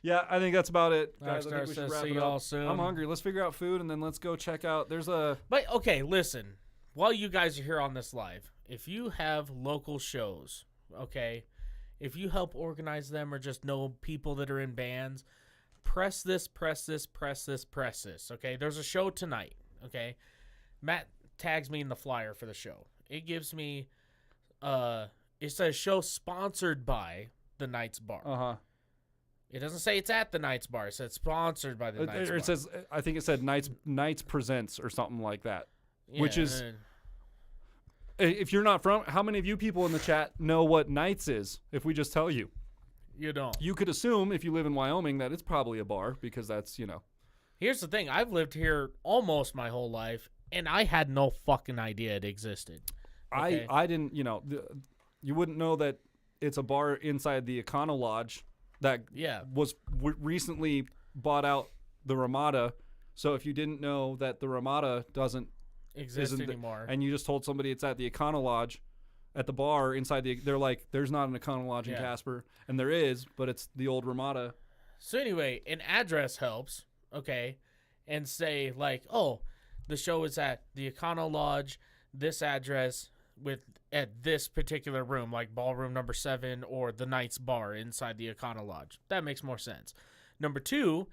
Yeah, I think that's about it. Guys, I think we should wrap see it y'all up. soon. I'm hungry. Let's figure out food, and then let's go check out. But okay, listen. While you guys are here on this live, if you have local shows, okay, if you help organize them or just know people that are in bands, press this, okay? There's a show tonight, okay? Matt tags me in the flyer for the show. It gives me, it says show sponsored by the Knights Bar. Uh-huh. It doesn't say it's at the Knights Bar. It says sponsored by the Knights Bar. It says, I think it said Knights Presents or something like that. Yeah, which is, if you're not from, how many of you people in the chat know what Knights is? If we just tell you, you don't. You could assume if you live in Wyoming that it's probably a bar because that's Here's the thing: I've lived here almost my whole life, and I had no fucking idea it existed. Okay? I didn't. You wouldn't know that it's a bar inside the Econo Lodge that was recently bought out the Ramada. So if you didn't know that the Ramada doesn't exist anymore, and you just told somebody it's at the Econo Lodge at the bar inside they're like, there's not an Econo Lodge in Casper, and there is, but it's the old Ramada. So anyway, an address helps, okay, and say like, oh, the show is at the Econo Lodge, this address at this particular room, like ballroom number 7 or the Knights Bar inside the Econo Lodge. That makes more sense. Number 2,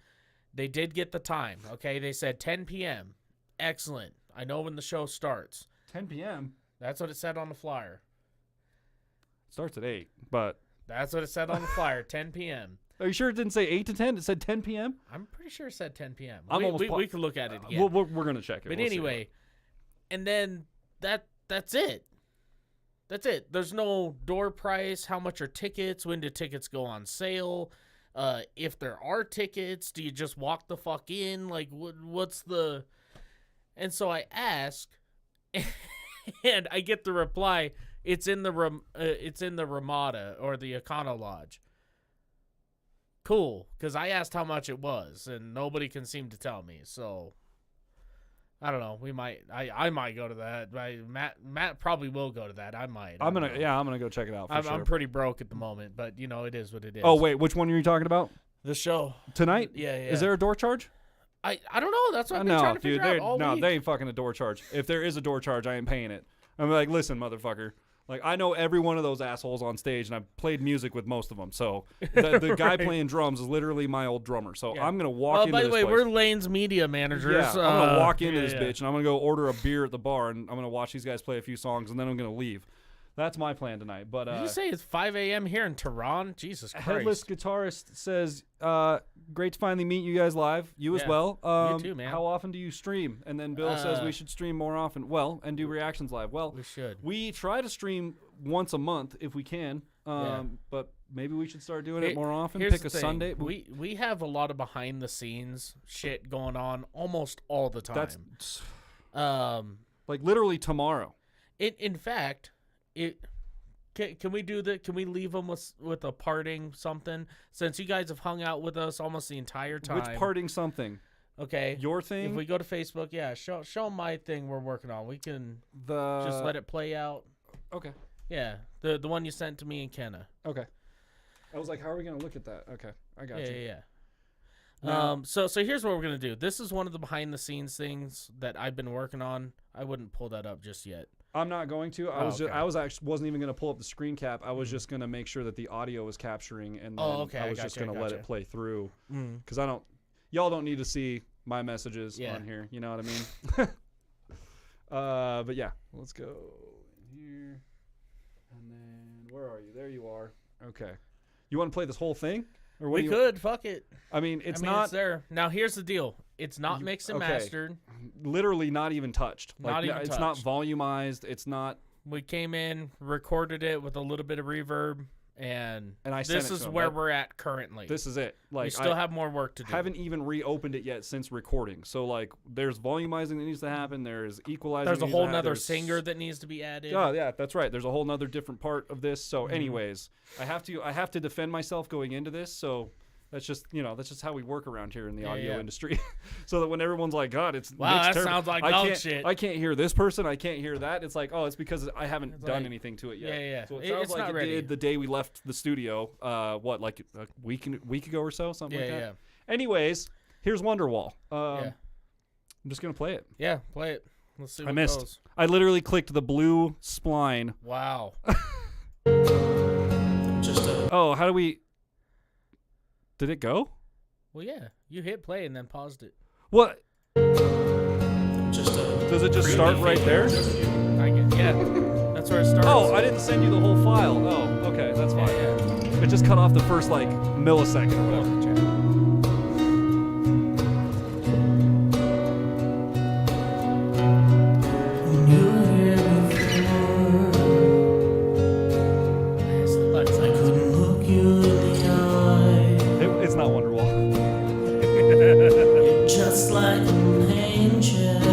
they did get the time, okay? They said 10 p.m. Excellent. I know when the show starts. 10 p.m.? That's what it said on the flyer. It starts at 8, but... That's what it said on the flyer, 10 p.m. Are you sure it didn't say 8 to 10? It said 10 p.m.? I'm pretty sure it said 10 p.m. We could look at it again. We're going to check it. But anyway, and then that's it. That's it. There's no door price. How much are tickets? When do tickets go on sale? If there are tickets, do you just walk the fuck in? Like, what's the... And so I ask, and I get the reply, it's in the Ramada or the Econo Lodge. Cool, because I asked how much it was, and nobody can seem to tell me. So I don't know. We might. I might go to that. Matt probably will go to that. I might. I'm gonna go check it out. I'm pretty broke at the moment, but it is what it is. Oh wait, which one are you talking about? The show tonight. Yeah. Is there a door charge? I don't know. That's what I've been trying to figure out all week. They ain't fucking a door charge. If there is a door charge, I ain't paying it. I'm like, listen, motherfucker. Like, I know every one of those assholes on stage, and I've played music with most of them. So the guy playing drums is literally my old drummer. So I'm going to walk into this by the way, place. we're Lane's media managers. Yeah, I'm going to walk into this bitch, and I'm going to go order a beer at the bar, and I'm going to watch these guys play a few songs, and then I'm going to leave. That's my plan tonight. But Did you say it's 5 a.m. here in Tehran? Jesus Christ. Headless Guitarist says, great to finally meet you guys live. You as well. You too, man. How often do you stream? And then Bill says we should stream more often. Well, and do reactions live. Well, we should. We try to stream once a month if we can. But maybe we should start doing it more often. Pick a Sunday. We have a lot of behind the scenes shit going on almost all the time. That's like literally tomorrow. In fact, can we do that? Can we leave them with a parting something? Since you guys have hung out with us almost the entire time. Which parting something? Okay. Your thing? If we go to Facebook, show them my thing we're working on. We can just let it play out. Okay. Yeah. The one you sent to me and Kenna. Okay. I was like, how are we going to look at that? Okay. I got you. Yeah. So here's what we're going to do. This is one of the behind the scenes things that I've been working on. I wouldn't pull that up just yet. I'm not going to. I wasn't even going to pull up the screen cap. I was just going to make sure that the audio was capturing, and then I was just going to let it play through. Because y'all don't need to see my messages on here. You know what I mean? But yeah, let's go in here, and then where are you? There you are. Okay. You want to play this whole thing? Or we could. Fuck it. I mean, it's not. It's there. Now, here's the deal. It's not mixed and mastered. Literally not even touched. It's not volumized. It's not. We came in, recorded it with a little bit of reverb, and this is where we're at currently. This is it. Like, we still have more work to do. Haven't even reopened it yet since recording. So, like, there's volumizing that needs to happen. There's equalizing. There's a whole nother singer that needs to be added. Oh, yeah, that's right. There's a whole nother different part of this. So, anyways, I have to defend myself going into this. So. That's just how we work around here in the audio industry. So that when everyone's like, God, it's that sounds like dog shit. I can't hear this person. I can't hear that. It's like, oh, it's because I haven't done anything to it yet. Yeah. So it sounds like it did the day we left the studio. Like a week ago or so, something like that. Yeah. Anyways, here's Wonderwall. I'm just gonna play it. Yeah, play it. Let's see. I missed. Goes. I literally clicked the blue spline. Wow. How do we? Did it go? Well, yeah. You hit play and then paused it. What? Does it just start right there? Yeah. That's where it starts. Oh, I didn't send you the whole file. Oh, okay. That's fine. Yeah. It just cut off the first, millisecond or whatever. It's not Wonderwall. Just like an angel,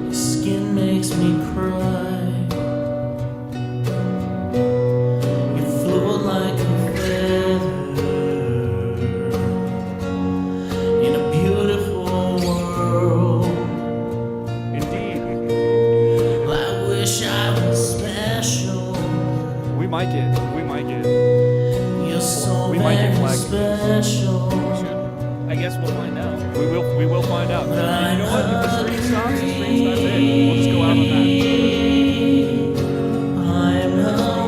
your skin makes me cry. You float like a feather in a beautiful world. Indeed. I wish I was special. We might get. You're so We might get flagged. special. I guess we'll find out. We will find out. You know what? If the stream stops, the stream stops it. We'll just go out on I'm a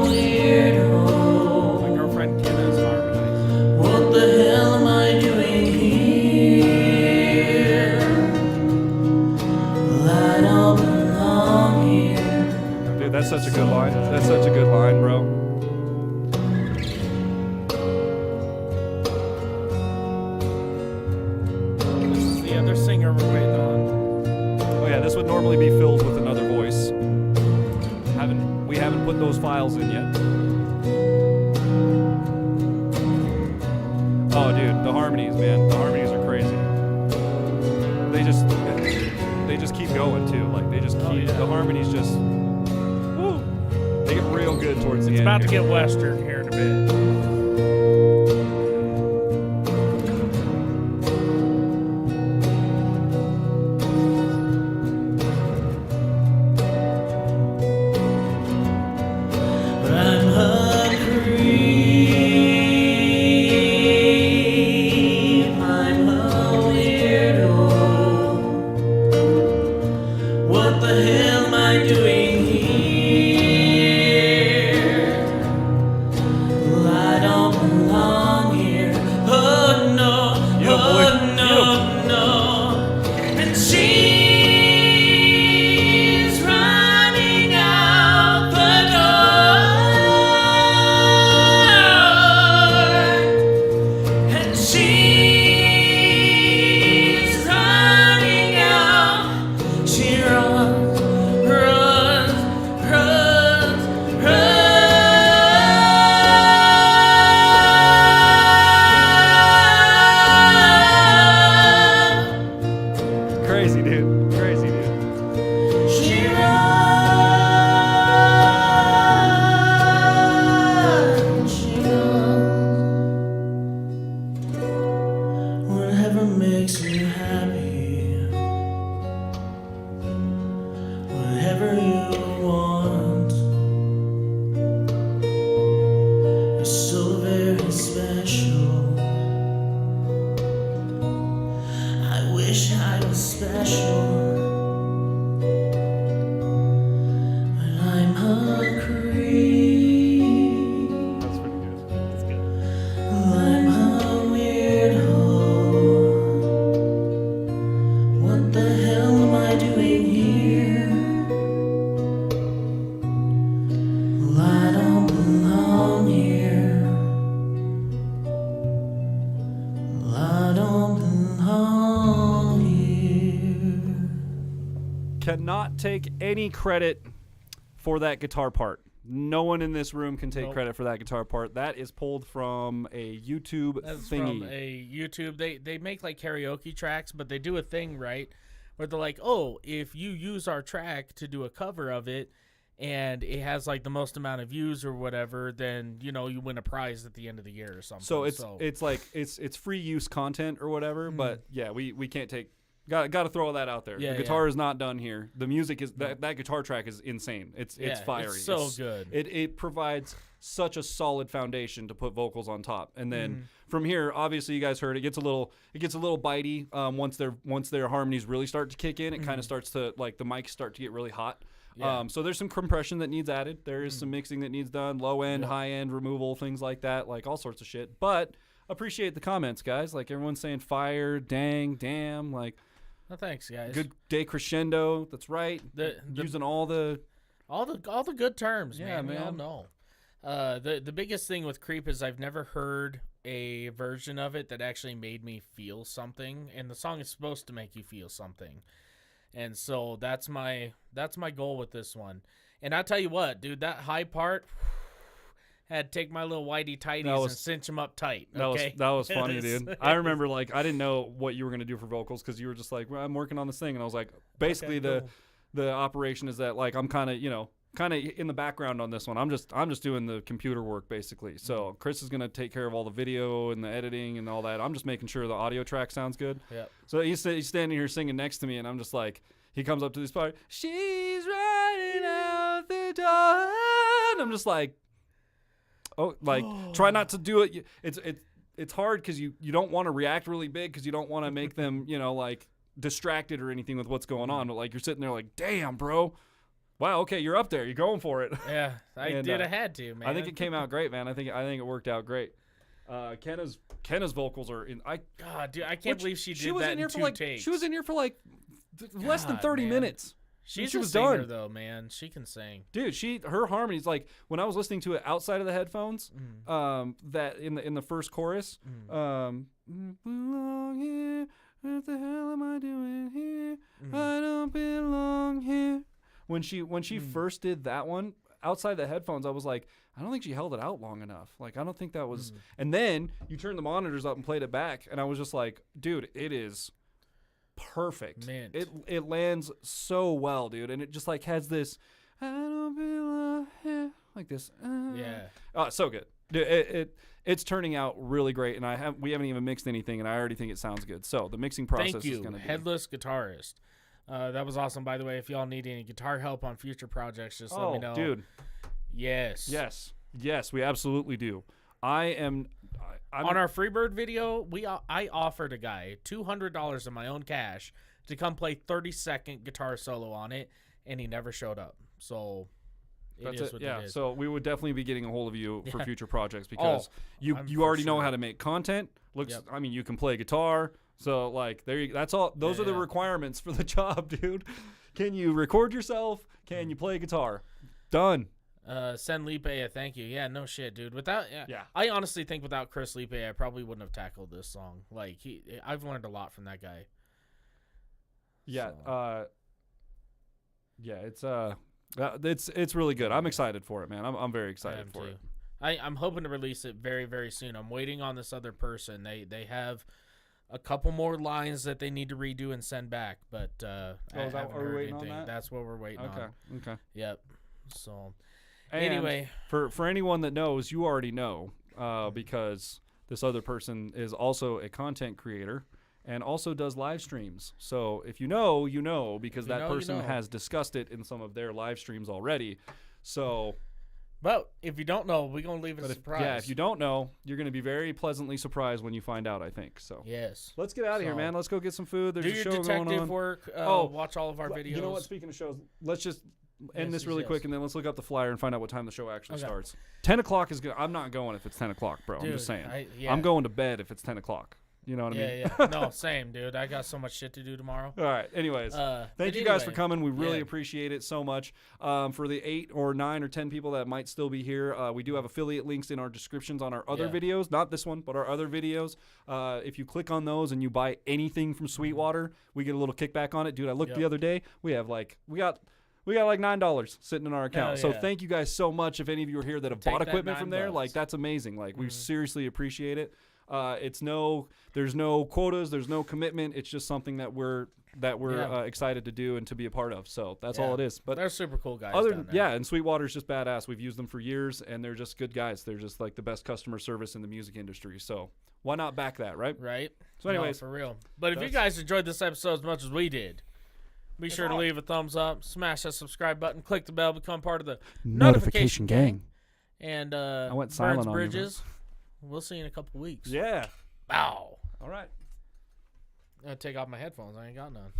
weirdo. that. My girlfriend Kenna is harmonized. What the hell am I doing here? I don't belong here. Dude, that's such a good line. That's such a good line, bro. Singer we're waiting on. Oh yeah, this would normally be filled with another voice. We haven't put those files in yet. Oh dude, the harmonies, man. The harmonies are crazy. They just keep going too. Like they just keep the harmonies just woo. They get real good towards the end. It's about to here. get western here in a bit. What the hell am I doing wish I was special, but I'm a creep. That's pretty good. That's good. I'm a weirdo. What the hell am I doing here? Well, I don't belong here. Well, I don't belong here. Cannot take any credit for that guitar part. No one in this room can take Nope. credit for that guitar part. That is pulled from a YouTube That's thingy. from a YouTube. They make like karaoke tracks, but they do a thing, right, where they're like, oh, if you use our track to do a cover of it and it has like the most amount of views or whatever, then you win a prize at the end of the year or something. So it's like it's free use content or whatever. But yeah, we can't take. Got to throw that out there. Yeah, the guitar is not done here. The music is that guitar track is insane. It's Yeah, fiery. it's so good. It provides such a solid foundation to put vocals on top, and then from here, obviously, you guys heard it gets a little bitey once their harmonies really start to kick in. It kind of starts to like the mics start to get really hot. Yeah. So there's some compression that needs added. There is some mixing that needs done. Low end, high end removal, things like that, like all sorts of shit. But appreciate the comments, guys. Like everyone's saying fire, dang, damn, like. No, thanks, guys. Good day crescendo. That's right. The Using all the good terms, Yeah, man. We all man. know. The biggest thing with Creep is I've never heard a version of it that actually made me feel something, and the song is supposed to make you feel something, and so that's my goal with this one. And I tell you what, dude, that high part. Had to take my little whitey tighties and cinch them up tight. Okay? that was funny, dude. I remember like I didn't know what you were gonna do for vocals because you were just like, well, I'm working on this thing, and I was like, basically cool. the operation is that like I'm kind of in the background on this one. I'm just doing the computer work basically. So Chris is gonna take care of all the video and the editing and all that. I'm just making sure the audio track sounds good. Yep. So he's standing here singing next to me, and I'm just like, he comes up to this part. She's riding out the door, and I'm just like. Oh, like try not to do it. It's hard because you don't want to react really big because you don't want to make them like distracted or anything with what's going on. But like you're sitting there like, damn, bro, wow, okay, you're up there, you're going for it. Yeah, I And, did. I had to, man. I think it came out great, man. I think it worked out great. Kenna's vocals are in. God, dude, I can't believe she did was that in here in for 2 like takes. she was in here for like less than God, 30 man. minutes. She's she a was singer, done. though, man. She can sing. Dude, her harmonies, like when I was listening to it outside of the headphones, that in the first chorus, belong here. What the hell am I doing here? I don't belong here. When she first did that one outside the headphones, I was like, I don't think she held it out long enough. Like I don't think that was. And then you turned the monitors up and played it back, and I was just like, dude, it is. Perfect. Mint. It lands so well, dude, and it just like has this I don't belong here like this. Yeah. Oh, so good. Dude, it's turning out really great, and we haven't even mixed anything, and I already think it sounds good. So the mixing process Thank is you, going to be Headless Guitarist. That was awesome, by the way. If y'all need any guitar help on future projects, just let me know. Dude. Yes. Yes, we absolutely do. I'm on our Freebird video, I offered a guy $200 of my own cash to come play 30-second guitar solo on it, and he never showed up. So That's is it. what Yeah. it is. So we would definitely be getting a hold of you for Yeah. future projects because I'm you for already know sure. how to make content. Yep. I mean, you can play guitar. So like that's all. Those are the Yeah. requirements for the job, dude. Can you record yourself? Can you play guitar? Done. Send Lipe a thank you. Yeah, no shit, dude. Without, Yeah. I honestly think without Chris Lipe, I probably wouldn't have tackled this song. Like I've learned a lot from that guy. Yeah. So. It's really good. I'm excited for it, man. I'm very I excited am for too. it. I'm hoping to release it very, very soon. I'm waiting on this other person. They have a couple more lines that they need to redo and send back, but I is that- haven't are we heard waiting on anything. that? That's what we're waiting on. Okay. Yep. So And anyway, for anyone that knows, you already know because this other person is also a content creator and also does live streams. So if you know, you know, because If you that know, you person know. has discussed it in some of their live streams already. So But if you don't know, we're going to leave it a surprise. If you don't know, you're going to be very pleasantly surprised when you find out, I think. So yes. Let's get out of here, man. Let's go get some food. There's do a your show going on. detective work. Watch all of our videos. You know what? Speaking of shows, let's just end this really quick, and then let's look up the flyer and find out what time the show actually starts. 10 o'clock is good. I'm not going if it's 10 o'clock, bro. Dude, I'm just saying. yeah. I'm going to bed if it's 10 o'clock. You know what I mean? Yeah. No, same, dude. I got so much shit to do tomorrow. All right. Anyways, thank you guys for coming. We really appreciate it so much. For the 8 or 9 or 10 people that might still be here, we do have affiliate links in our descriptions on our other videos. Not this one, but our other videos. If you click on those and you buy anything from Sweetwater, we get a little kickback on it. Dude, I looked the other day. We got like $9 sitting in our account. So thank you guys so much. If any of you are here that have bought equipment from there, like that's amazing. Like we seriously appreciate it. There's no quotas, there's no commitment. It's just something that we're excited to do and to be a part of. So that's all it is. But they're super cool guys. And Sweetwater's just badass. We've used them for years, and they're just good guys. They're just like the best customer service in the music industry. So why not back that, right? Right. So anyways, for real. But if you guys enjoyed this episode as much as we did, be sure to leave a thumbs up, smash that subscribe button, click the bell, become part of the notification gang. And I went silent Burns on Bridges. We'll see you in a couple weeks. Yeah. Bow. All right. I'm going to take off my headphones. I ain't got none.